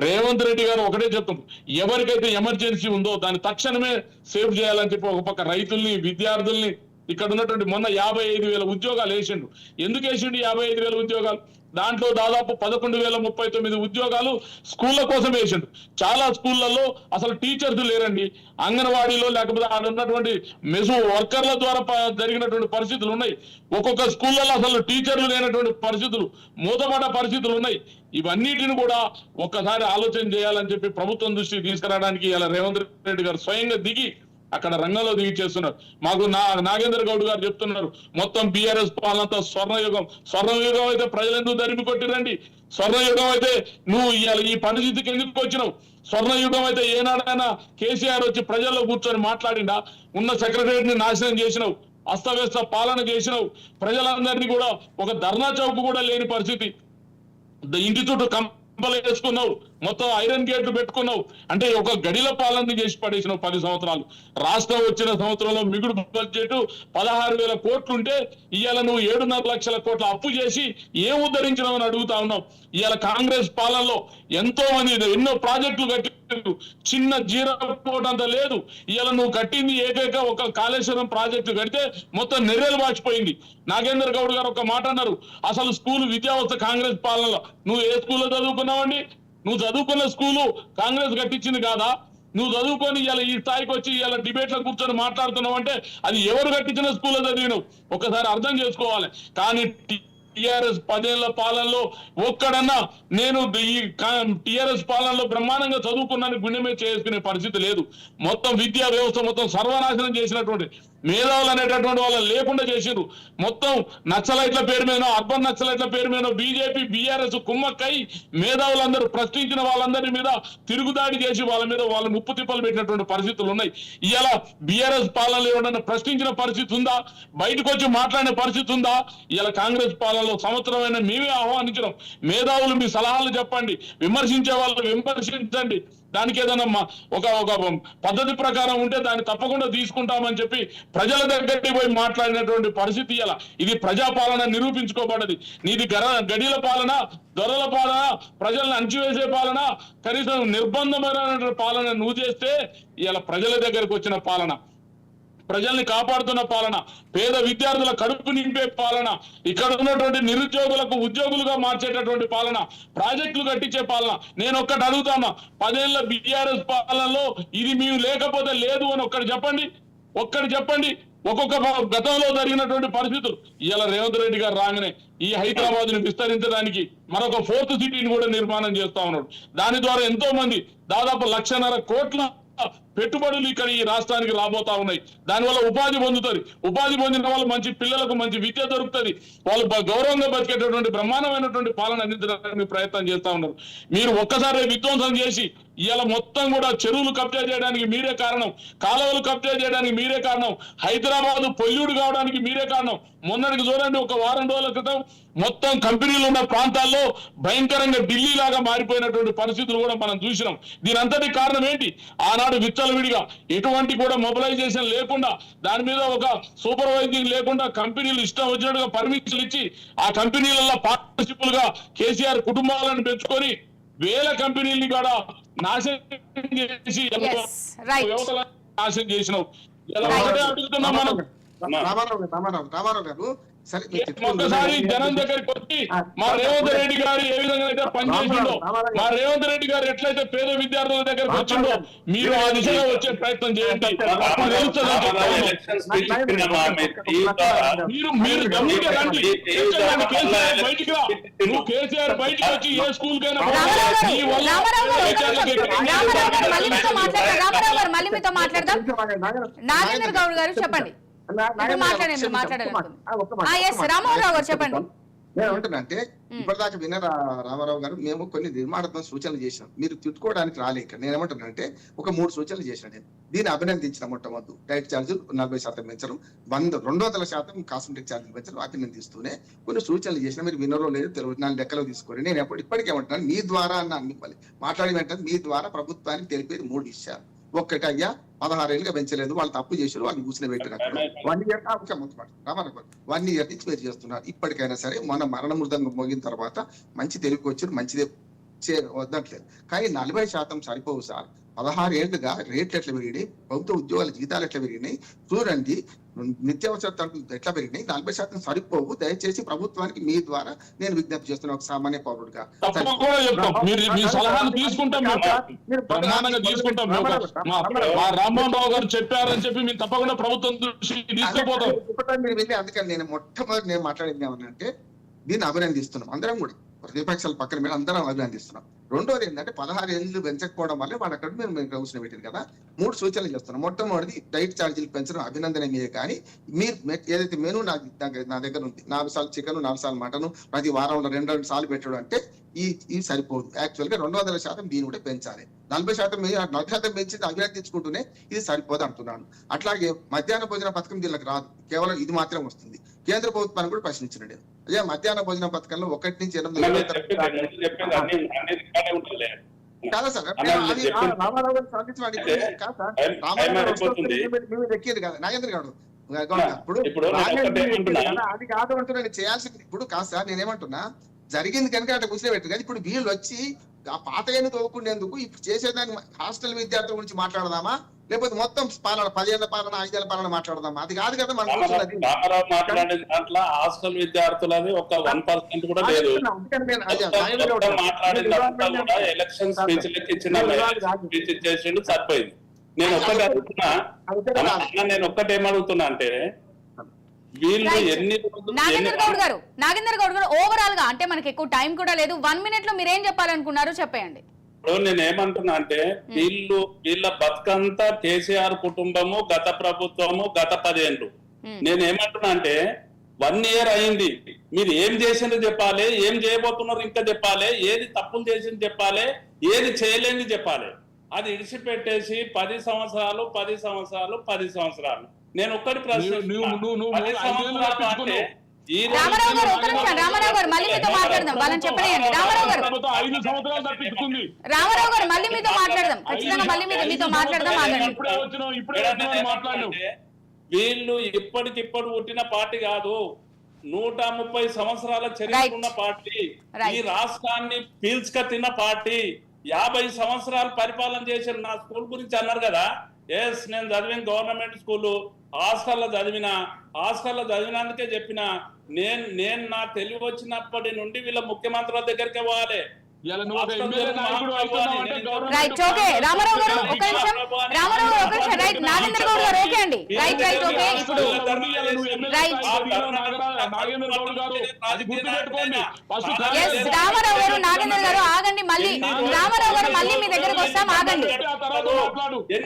రేవంత్ రెడ్డి గారు ఒకటే చెప్తున్నారు, ఎవరికైతే ఎమర్జెన్సీ ఉందో దాన్ని తక్షణమే సేవ్ చేయాలని చెప్పి ఒక పక్క రైతుల్ని విద్యార్థుల్ని ఇక్కడ ఉన్నటువంటి మొన్న 55,000 ఉద్యోగాలు వేసిండు. ఎందుకు వేసిండు 55,000 ఉద్యోగాలు? దాంట్లో దాదాపు 11,039 ఉద్యోగాలు స్కూళ్ళ కోసం వేసిండు. చాలా స్కూళ్లలో అసలు టీచర్స్ లేరండి, అంగన్వాడీలో లేకపోతే ఆడ ఉన్నటువంటి మెసు వర్కర్ల ద్వారా జరిగినటువంటి పరిస్థితులు ఉన్నాయి. ఒక్కొక్క స్కూళ్ళలో అసలు టీచర్లు లేనటువంటి పరిస్థితులు, మూతపడ్డ పరిస్థితులు ఉన్నాయి. ఇవన్నిటిని కూడా ఒక్కసారి ఆలోచన చేయాలని చెప్పి ప్రభుత్వం దృష్టికి తీసుకురావడానికి ఇలా రేవంత్ రెడ్డి గారు స్వయంగా దిగి అక్కడ రంగంలో దిగి చేస్తున్నారు. మాకు నాగేందర్ గౌడ్ గారు చెప్తున్నారు, మొత్తం బీఆర్ఎస్ పాలనంతా స్వర్ణయుగం అయితే ప్రజలు ఎందుకు తరిమి కొట్టిరండి? స్వర్ణయుగం అయితే నువ్వు ఈ పరిస్థితికి ఎందుకు వచ్చినావు? స్వర్ణయుగం అయితే ఏనాడైనా కేసీఆర్ వచ్చి ప్రజల్లో కూర్చొని మాట్లాడిండా? ఉన్న సెక్రటరీని నాశనం చేసినావు, అస్తవ్యస్త పాలన చేసినావు, ప్రజలందరినీ కూడా ఒక ధర్నా చౌక్ కూడా లేని పరిస్థితి, ఇంటి చుట్టూ కంపలు వేసుకున్నావు, మొత్తం ఐరన్ గేట్లు పెట్టుకున్నావు. అంటే ఒక గడిల పాలన చేసి పడేసినావు 10 సంవత్సరాలు. రాష్ట్రం వచ్చిన సంవత్సరంలో మిగుడు బడ్జెట్ 16,000 కోట్లుంటే ఇవాళ నువ్వు 7.5 లక్షల కోట్ల అప్పు చేసి ఏం ఉద్ధరించినావు అని అడుగుతా ఉన్నావు. ఇవాళ కాంగ్రెస్ పాలనలో ఎంతో మంది ఎన్నో ప్రాజెక్టులు కట్టిండు, చిన్న జీరో పోట్ అంత లేదు. ఇవాళ నువ్వు కట్టింది ఏకైక ఒక కాళేశ్వరం ప్రాజెక్టు కడితే మొత్తం నెర్రెలు మార్చిపోయింది. నాగేంద్ర గౌడ్ గారు ఒక మాట అన్నారు, అసలు స్కూల్ విద్యా వ్యవస్థ కాంగ్రెస్ పాలనలో. నువ్వు ఏ స్కూల్లో చదువుకున్నావండి? నువ్వు చదువుకున్న స్కూలు కాంగ్రెస్ కట్టించింది కాదా? నువ్వు చదువుకొని ఇలా ఈ స్థాయికి వచ్చి ఇలా డిబేట్ లో కూర్చొని మాట్లాడుతున్నావు అంటే అది ఎవరు కట్టించిన స్కూల్లో చదివినావు ఒకసారి అర్థం చేసుకోవాలి. కానీ టిఆర్ఎస్ 10 ఏళ్ల పాలనలో ఒక్కడన్నా నేను ఈ టిఆర్ఎస్ పాలనలో బ్రహ్మాండంగా చదువుకున్నాను గుండె మీద చేసుకునే పరిస్థితి లేదు. మొత్తం విద్యా వ్యవస్థ మొత్తం సర్వనాశనం చేసినటువంటి మేధావులు అనేటటువంటి వాళ్ళని లేకుండా చేసిరు. మొత్తం నక్సలైట్ల పేరు మీద, అర్బన్ నక్సలైట్ల పేరు మీద బీజేపీ బీఆర్ఎస్ కుమ్మక్కై మేధావులందరూ ప్రశ్నించిన వాళ్ళందరి మీద తిరుగుదాడి చేసి వాళ్ళ ముప్పు తిప్పలు పెట్టినటువంటి పరిస్థితులు ఉన్నాయి. ఇవాళ బీఆర్ఎస్ పాలనలో ఎవరైనా ప్రశ్నించిన పరిస్థితి ఉందా? బయటకు వచ్చి మాట్లాడిన పరిస్థితి ఉందా? ఇవాళ కాంగ్రెస్ పాలనలో సంవత్సరమైన మేమే ఆహ్వానించడం. మేధావులు మీ సలహాలు చెప్పండి, విమర్శించే వాళ్ళు విమర్శించండి. దానికి ఏదైనా ఒక పద్ధతి ప్రకారం ఉంటే దాన్ని తప్పకుండా తీసుకుంటామని చెప్పి ప్రజల దగ్గరికి పోయి మాట్లాడినటువంటి పరిస్థితి ఇలా. ఇది ప్రజాపాలన నిరూపించుకోబడ్డది. నీది గడిల పాలన, దొరల పాలన, ప్రజల్ని అణచివేసే పాలన, కనీసం నిర్బంధమైన పాలన నువ్వు చేస్తే ఇలా ప్రజల దగ్గరకు వచ్చిన పాలన, ప్రజల్ని కాపాడుతున్న పాలన, పేద విద్యార్థుల కడుపు నింపే పాలన, ఇక్కడ ఉన్నటువంటి నిరుద్యోగులకు ఉద్యోగులుగా మార్చేటటువంటి పాలన, ప్రాజెక్టులు కట్టించే పాలన. నేను ఒక్కటి అడుగుతాను, 10 ఏళ్ల బీఆర్ఎస్ పాలనలో ఇది మేము లేకపోతే లేదు అని ఒక్కటి చెప్పండి. ఒక్కొక్క గతంలో జరిగినటువంటి పరిస్థితులు. ఇలా రేవంత్ రెడ్డి గారు రాగానే ఈ హైదరాబాద్ ని విస్తరించడానికి మరొక 4th సిటీని కూడా నిర్మాణం చేస్తా ఉన్నాడు. దాని ద్వారా ఎంతో మంది దాదాపు 1.5 కోట్ల పెట్టుబడులు ఇక్కడ ఈ రాష్ట్రానికి రాబోతా ఉన్నాయి. దానివల్ల ఉపాధి పొందుతుంది. ఉపాధి పొందిన వాళ్ళు మంచి పిల్లలకు మంచి విద్య దొరుకుతుంది. వాళ్ళు గౌరవంగా బతికేటటువంటి బ్రహ్మాండమైనటువంటి పాలన అందించడానికి ప్రయత్నం చేస్తా ఉన్నారు. మీరు ఒక్కసారి విధ్వంసం చేసి ఇవాళ మొత్తం కూడా చెరువులు కబ్జా చేయడానికి మీరే కారణం, కాలువలు కబ్జా చేయడానికి మీరే కారణం, హైదరాబాద్ పొల్యూడ్ కావడానికి మీరే కారణం. మొన్నటికి చూడండి, ఒక వారం రోజుల క్రితం మొత్తం కంపెనీలు ఉన్న ప్రాంతాల్లో భయంకరంగా ఢిల్లీ లాగా మారిపోయినటువంటి పరిస్థితులు కూడా మనం చూసినాం. దీని అంతటి కారణం ఏంటి? ఆనాడు విచ్చలవిడిగా ఎటువంటి కూడా మొబిలైజేషన్ లేకుండా, దాని మీద ఒక సూపర్వైజింగ్ లేకుండా కంపెనీలు ఇష్టం వచ్చినట్టుగా పర్మిషన్లు ఇచ్చి ఆ కంపెనీలలో పార్ట్నర్షిప్లుగా కేసీఆర్ కుటుంబాలను పెంచుకొని వేల కంపెనీల్ని కూడా నాశనం చేసి యువతలను నాశనం చేసినావు. ఒకటే అడుగుతున్నాం మనం, రామారావు గారు సరే ఒక్కసారి జనం దగ్గరికి వచ్చి మా రేవంత్ రెడ్డి గారు ఏ విధంగా అయితే పనిచేసిండో, మా రేవంత్ రెడ్డి గారు ఎట్లయితే పేద విద్యార్థుల దగ్గరికి వచ్చిండో మీరు ఆ దిశగా వచ్చే ప్రయత్నం చేయండి. మీరు గమ్ముగా రండి, కేసీఆర్ బయటికి రా. నువ్వు కేసీఆర్ బయటికి వచ్చి ఏ స్కూల్ కైనా నాగేంద్ర గౌడ్ గారు చెప్పండి. చెప్పండి. నేను అంటున్నానంటే ఇప్పటిదాకా వినరా రామారావు గారు, మేము కొన్ని నిర్మాణాత్మక సూచనలు చేసినాం, మీరు తిట్టుకోవడానికి రాలేక. నేను ఏమంటున్నానంటే ఒక 3 సూచనలు చేసిన. నేను దీన్ని అభినందించిన. మొట్టమొదటి డైట్ ఛార్జీలు 40% పెంచడం, 200% కాస్మెటిక్ ఛార్జీలు పెంచడం అభినందిస్తూనే కొన్ని సూచనలు చేసిన. మీరు వినరో లేదు తెలియదు, నా లెక్కలో తీసుకోండి. నేను ఇప్పటికేమంటున్నాను, మీ ద్వారా మాట్లాడి వెంటనే మీ ద్వారా ప్రభుత్వానికి తెలిపేది 3 విషయాలు. ఒక్కటి, అయ్యా 16 ఏళ్ళుగా పెంచలేదు, వాళ్ళు తప్పు చేశారు, వాళ్ళు కూర్చుని పెట్టినట్టు 1 ఇయర్ రామారావు 1 ఇయర్ నుంచి మీరు చేస్తున్నారు. ఇప్పటికైనా సరే మన మరణ మృదంగం మోగిన తర్వాత మంచి తెలివికి వచ్చారు, మంచిదే వద్దట్లేదు. కానీ 40% సరిపోవు సార్. 16 ఏళ్లుగా రేట్లు ఎట్లా పెరిగినాయి, ప్రభుత్వ ఉద్యోగాల జీతాలు ఎట్లా పెరిగినాయి చూడండి, నిత్యావసర సరుకులు ఎట్లా పెరిగినాయి. 40% సరిపోవు. దయచేసి ప్రభుత్వానికి మీ ద్వారా నేను విజ్ఞప్తి చేస్తున్నా, ఒక సామాన్య పౌరుడుగా. రామ్మోహన్ గారు చెప్పారని చెప్పి మీరు తప్పకుండా ప్రభుత్వం మీరు వెళ్ళి. అందుకని నేను మొట్టమొదటి నేను మాట్లాడింది ఏమన్నంటే, దీన్ని అభినందిస్తున్నాం అందరం కూడా, ప్రతిపక్షాల పక్కన మీద అందరం అభినందిస్తున్నాం. రెండోది ఏంటంటే 16 ఏళ్ళు పెంచకపోవడం వల్ల వాళ్ళు అక్కడ మేము కూర్చుని పెట్టారు కదా. 3 సూచనలు చేస్తున్నాం. మొట్టమొదటి డైట్ ఛార్జీలు పెంచడం అభినందనీయమే. కానీ మీరు ఏదైతే మెనూ నా దగ్గర ఉంది, 4 సార్లు చికెన్, 4 సార్లు మటన్, ప్రతి వారంలో 2 సార్లు పెట్టడం అంటే ఈ సరిపోదు. యాక్చువల్ గా 200% దీన్ని కూడా పెంచాలి. 40% పెంచింది అభినందించుకుంటూనే ఇది సరిపోదు అంటున్నాను. అట్లాగే మధ్యాహ్న భోజన పథకం దీనికి రాదు, కేవలం ఇది మాత్రం వస్తుంది. కేంద్ర ప్రభుత్వాన్ని కూడా ప్రశ్నించినట్టు, అదే మధ్యాహ్న భోజన పథకంలో 1 నుంచి 8 కాదా సార్ అన్న, మీరు అది చెప్పింది- రామారావు గారిని సాధించమని అంటే కాదు సార్ టైం రామారావు గారు అయిపోతుంది. మేము ఎక్కేది కాదు నాగేంద్ర గారు ఇప్పుడు నేను ఒకటే అంటున్నా. అది కాదు అంటున్నా చేయాల్సింది ఇప్పుడు కాదు సార్ నేనేమంటున్నా జరిగింది కనుక అట్లా కూర్చోబెట్టు కానీ ఇప్పుడు వీళ్ళు వచ్చి ఆ పాతయ్యను తోకుండేందుకు ఇప్పుడు చేసేదాన్ని హాస్టల్ విద్యార్థుల గురించి మాట్లాడదామా లేకపోతే మొత్తం పాలన 10 ఏళ్ల పాలన 5 ఏళ్ల పాలన మాట్లాడదామా అది కాదు కదా మనం కూర్చున్నది. రామారావు మాట్లాడే దాంట్లో హాస్టల్ విద్యార్థులది ఒక 1% కూడా లేదు. అందుకని నేను అదే నాగేంద్ర గారు మాట్లాడినంతా కూడా ఎలక్షన్ స్పీచ్ లెక్క ఇచ్చిన స్పీచ్ ఇచ్చేసిండు సరిపోయింది. నేను ఒక్కటే అడుగుతున్నా అన్న, నేను ఒక్కటి ఏమడుగుతున్నా అంటే వీళ్ళు ఎన్ని నాగేందర్ గౌడ్ గారు ఓవరాల్ గా అంటే మనకి ఎక్కువ టైం కూడా లేదు 1 minute లో మీరేం చెప్పాలనుకున్నారో చెప్పేయండి. ఇప్పుడు నేను ఏమంటున్నా అంటే వీళ్ళ బతుకంతా కేసీఆర్ కుటుంబము గత ప్రభుత్వము గత 10 ఏళ్ళు. నేను ఏమంటున్నా అంటే 1 year అయింది, మీరు ఏం చేసింది చెప్పాలి, ఏం చేయబోతున్నారు ఇంకా చెప్పాలి, ఏది తప్పులు చేసింది చెప్పాలి, ఏది చేయలేని చెప్పాలి. అది ఇడిచిపెట్టేసి 10 సంవత్సరాలు 10 సంవత్సరాలు 10 సంవత్సరాలు. నేను ఒక్కటి ప్రశ్న రామారావు గారు ఒక్క నిమిషం, రామారావు గారు మళ్ళీ మీతో మాట్లాడదాం, వాళ్ళని చెప్పలేయండి. రామారావు గారు 5 సంవత్సరాలు తప్పించుకుంది. రామారావు గారు మళ్ళీ మీతో మాట్లాడదాం, ఖచ్చితంగా మళ్ళీ మీతో మాట్లాడదాం. ఆగండి. వీళ్ళు ఇప్పటికిప్పుడు పుట్టిన పార్టీ కాదు, 130 సంవత్సరాల చరిత్ర ఉన్న పార్టీ, ఈ రాష్ట్రాన్ని పీల్చుక తిన్న పార్టీ, 50 సంవత్సరాలు పరిపాలన చేసిన. నా స్కూల్ గురించి అన్నారు కదా, ఎస్ నేను చదివిన గవర్నమెంట్ స్కూల్, హాస్టల్లో చదివినందుకే చెప్పిన నేను నా తెలివి వచ్చినప్పటి నుండి వీళ్ళ ముఖ్యమంత్రుల దగ్గరికి పోవాలి. రైట్ ఓకే రామారావు గారు ఒక నిమిషం, రామారావు గారు ఒక నిమిషం. రైట్ నాగేందర్ గౌడ్ గారు ఓకే అండి. Right okay. ఇప్పుడు రైట్ ఎస్ రామారావు గారు నాగేందర్ గారు ఆగండి. మళ్ళీ రామారావు గారు మళ్ళీ మీ దగ్గరకు వస్తాం, ఆగండి.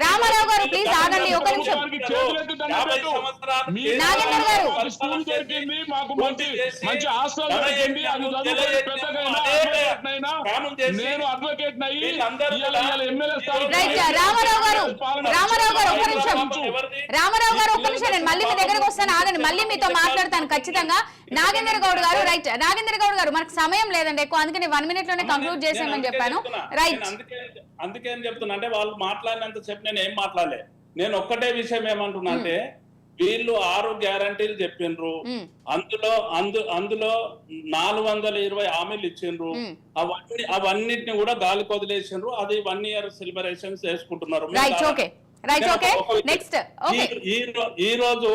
రామారావు గారు ప్లీజ్ ఆగండి ఒక నిమిషం. నాగేందర్ గారు నేను అడ్వకేట్ రామారావు గారు ఒక్క నిమిషం. రామారావు గారు ఒక్క నిమిషం, నేను మళ్ళీ మీ దగ్గరకు వస్తాను, ఆగండి. మళ్ళీ మీతో మాట్లాడతాను ఖచ్చితంగా. నాగేందర్ గౌడ్ గారు రైట్. నాగేందర్ గౌడ్ గారు మనకు సమయం లేదండి ఎక్కువ, అందుకని 1 minute లోనే కంక్లూడ్ చేసామని చెప్పాను. రైట్. అందుకే ఏం చెప్తున్నా అంటే వాళ్ళు మాట్లాడినంత సేపు నేను ఏం మాట్లాడలే. నేను ఒక్కటే విషయం ఏమంటున్నా అంటే వీళ్ళు 6 గ్యారంటీలు చెప్పిండ్రు, అందులో 420 హామీలు ఇచ్చిండ్రు, అవన్నిటిని కూడా గాలి కొదిలేసిండ్రు. అది 1 year సెలబ్రేషన్స్ చేసుకుంటున్నారు. ఈ రోజు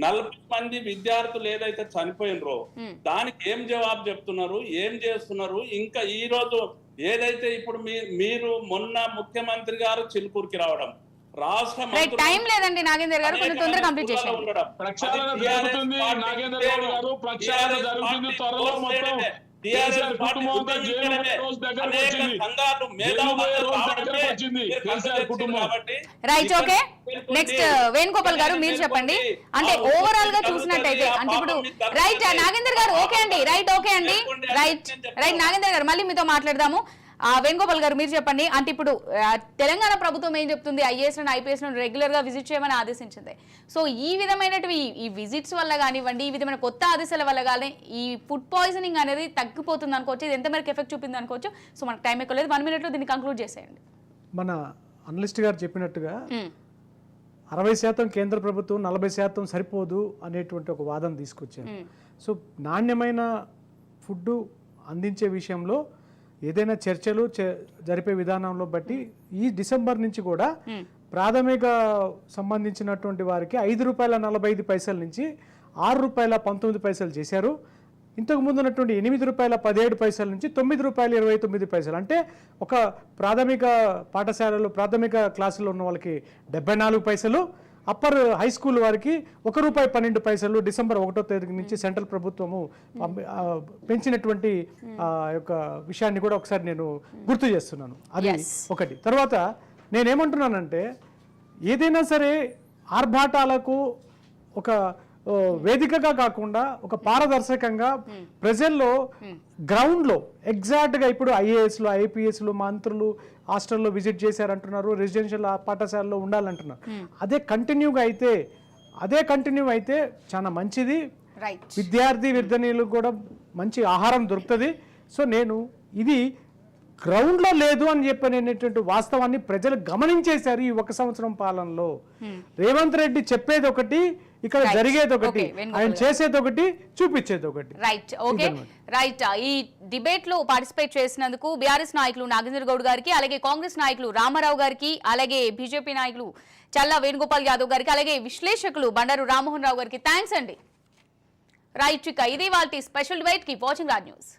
40 మంది విద్యార్థులు ఏదైతే చనిపోయినరో దానికి ఏం జవాబు చెప్తున్నారు, ఏం చేస్తున్నారు? ఇంకా ఈ రోజు ఏదైతే ఇప్పుడు మీరు మొన్న ముఖ్యమంత్రి గారు చిలుకూరుకి రావడం, రాష్ట్ర టైం లేదండి నాగేందర్ గారు, కొంచెం తొందరగా కంప్లీట్ చేయండి. ప్రక్షాళన జరుగుతుంది నాగేంద్ర గౌడ్ గారు, ప్రక్షాళన జరుగుతుంది. త్వరలో మొత్తం కేసీఆర్ కుటుంబం అంతా జైలు రోజు దగ్గరకు వచ్చింది. కేసీఆర్ కుటుంబం. Right okay. నెక్స్ట్ వేణుగోపాల్ గారు మీరు చెప్పండి. అంటే ఓవరాల్ గా చూసినట్టయితే అంటే ఇప్పుడు రైట్ నాగేందర్ గారు ఓకే అండి. రైట్ ఓకే అండి. రైట్ నాగేందర్ గారు మళ్ళీ మీతో మాట్లాడదాము. వేణుగోపాల్ గారు మీరు చెప్పండి. అంటే ఇప్పుడు తెలంగాణ ప్రభుత్వం ఏం చెప్తుంది, ఐఏఎస్ ఐపీఎస్ రెగ్యులర్ గా విజిట్ చేయమని ఆదేశించింది. సో ఈ విధమైనటువంటి ఈ విజిట్స్ వల్ల కానివ్వండి, ఈ విధమైన కొత్త ఆదేశాల వల్ల కానీ ఈ ఫుడ్ పాయిజనింగ్ అనేది తగ్గిపోతుంది అనుకోవచ్చు, ఇది ఎంత మేరకు ఎఫెక్ట్ చూపింది అనుకోవచ్చు. సో మనకు టైం ఎక్కువ లేదు, 1 minute లో దీన్ని కంక్లూడ్ చేసేయండి. మన అనలిస్ట్ గారు చెప్పినట్టుగా 60% కేంద్ర ప్రభుత్వం, 40% సరిపోదు అనేటువంటి ఒక వాదన తీసుకొచ్చారు. సో నాణ్యమైన ఫుడ్ అందించే విషయంలో ఏదైనా చర్చలు జరిపే విధానంలో బట్టి ఈ డిసెంబర్ నుంచి కూడా ప్రాథమిక సంబంధించినటువంటి వారికి ₹5.45 నుంచి ₹6.19 చేశారు. ఇంతకు ముందు ఉన్నటువంటి ₹8.17 నుంచి ₹9.29. అంటే ఒక ప్రాథమిక పాఠశాలలో ప్రాథమిక క్లాసులో ఉన్న వాళ్ళకి 74 పైసలు, అప్పర్ హై స్కూల్ వారికి ₹1.12 డిసెంబర్ 1వ తేదీ నుంచి సెంట్రల్ ప్రభుత్వము పెంచినటువంటి యొక్క విషయాన్ని కూడా ఒకసారి నేను గుర్తు చేస్తున్నాను. అది ఒకటి. తర్వాత నేనేమంటున్నానంటే ఏదైనా సరే ఆర్భాటాలకు ఒక వేదికగా కాకుండా ఒక పారదర్శకంగా ప్రజల్లో గ్రౌండ్లో ఎగ్జాక్ట్గా ఇప్పుడు ఐఏఎస్లు ఐపీఎస్లు మంత్రులు హాస్టల్లో విజిట్ చేశారంటున్నారు, రెసిడెన్షియల్ పాఠశాలలో ఉండాలంటున్నారు. అదే కంటిన్యూ అయితే చాలా మంచిది. విద్యార్థి విద్యార్థినులకు కూడా మంచి ఆహారం దొరుకుతుంది. సో నేను ఇది గ్రౌండ్లో లేదు అని చెప్పనేటువంటి వాస్తవాన్ని ప్రజలు గమనించేశారు ఈ 1 సంవత్సరం పాలనలో. రేవంత్ రెడ్డి చెప్పేది ఒకటి, ఇక్కడ Right. జరిగేది ఒకటి, Okay, వేణుగోపాల్ ఆయన గారు. చేసేది ఒకటి, చూపించేది ఒకటి. Right, okay, right. ఈ డిబేట్ లో పార్టిసిపేట్ చేసినందుకు బీఆర్ఎస్ నాయకులు నాగేంద్ర గౌడ్ గారికి, అలాగే కాంగ్రెస్ నాయకులు రామారావు గారికి, అలాగే బీజేపీ నాయకులు చల్లా వేణుగోపాల్ యాదవ్ గారికి, అలాగే విశ్లేషకులు బండారు రామ్మోహన్ రావు గారికి థ్యాంక్స్ అండి. రైట్, ఇక ఇది వాటి special debate. Keep watching Raj news.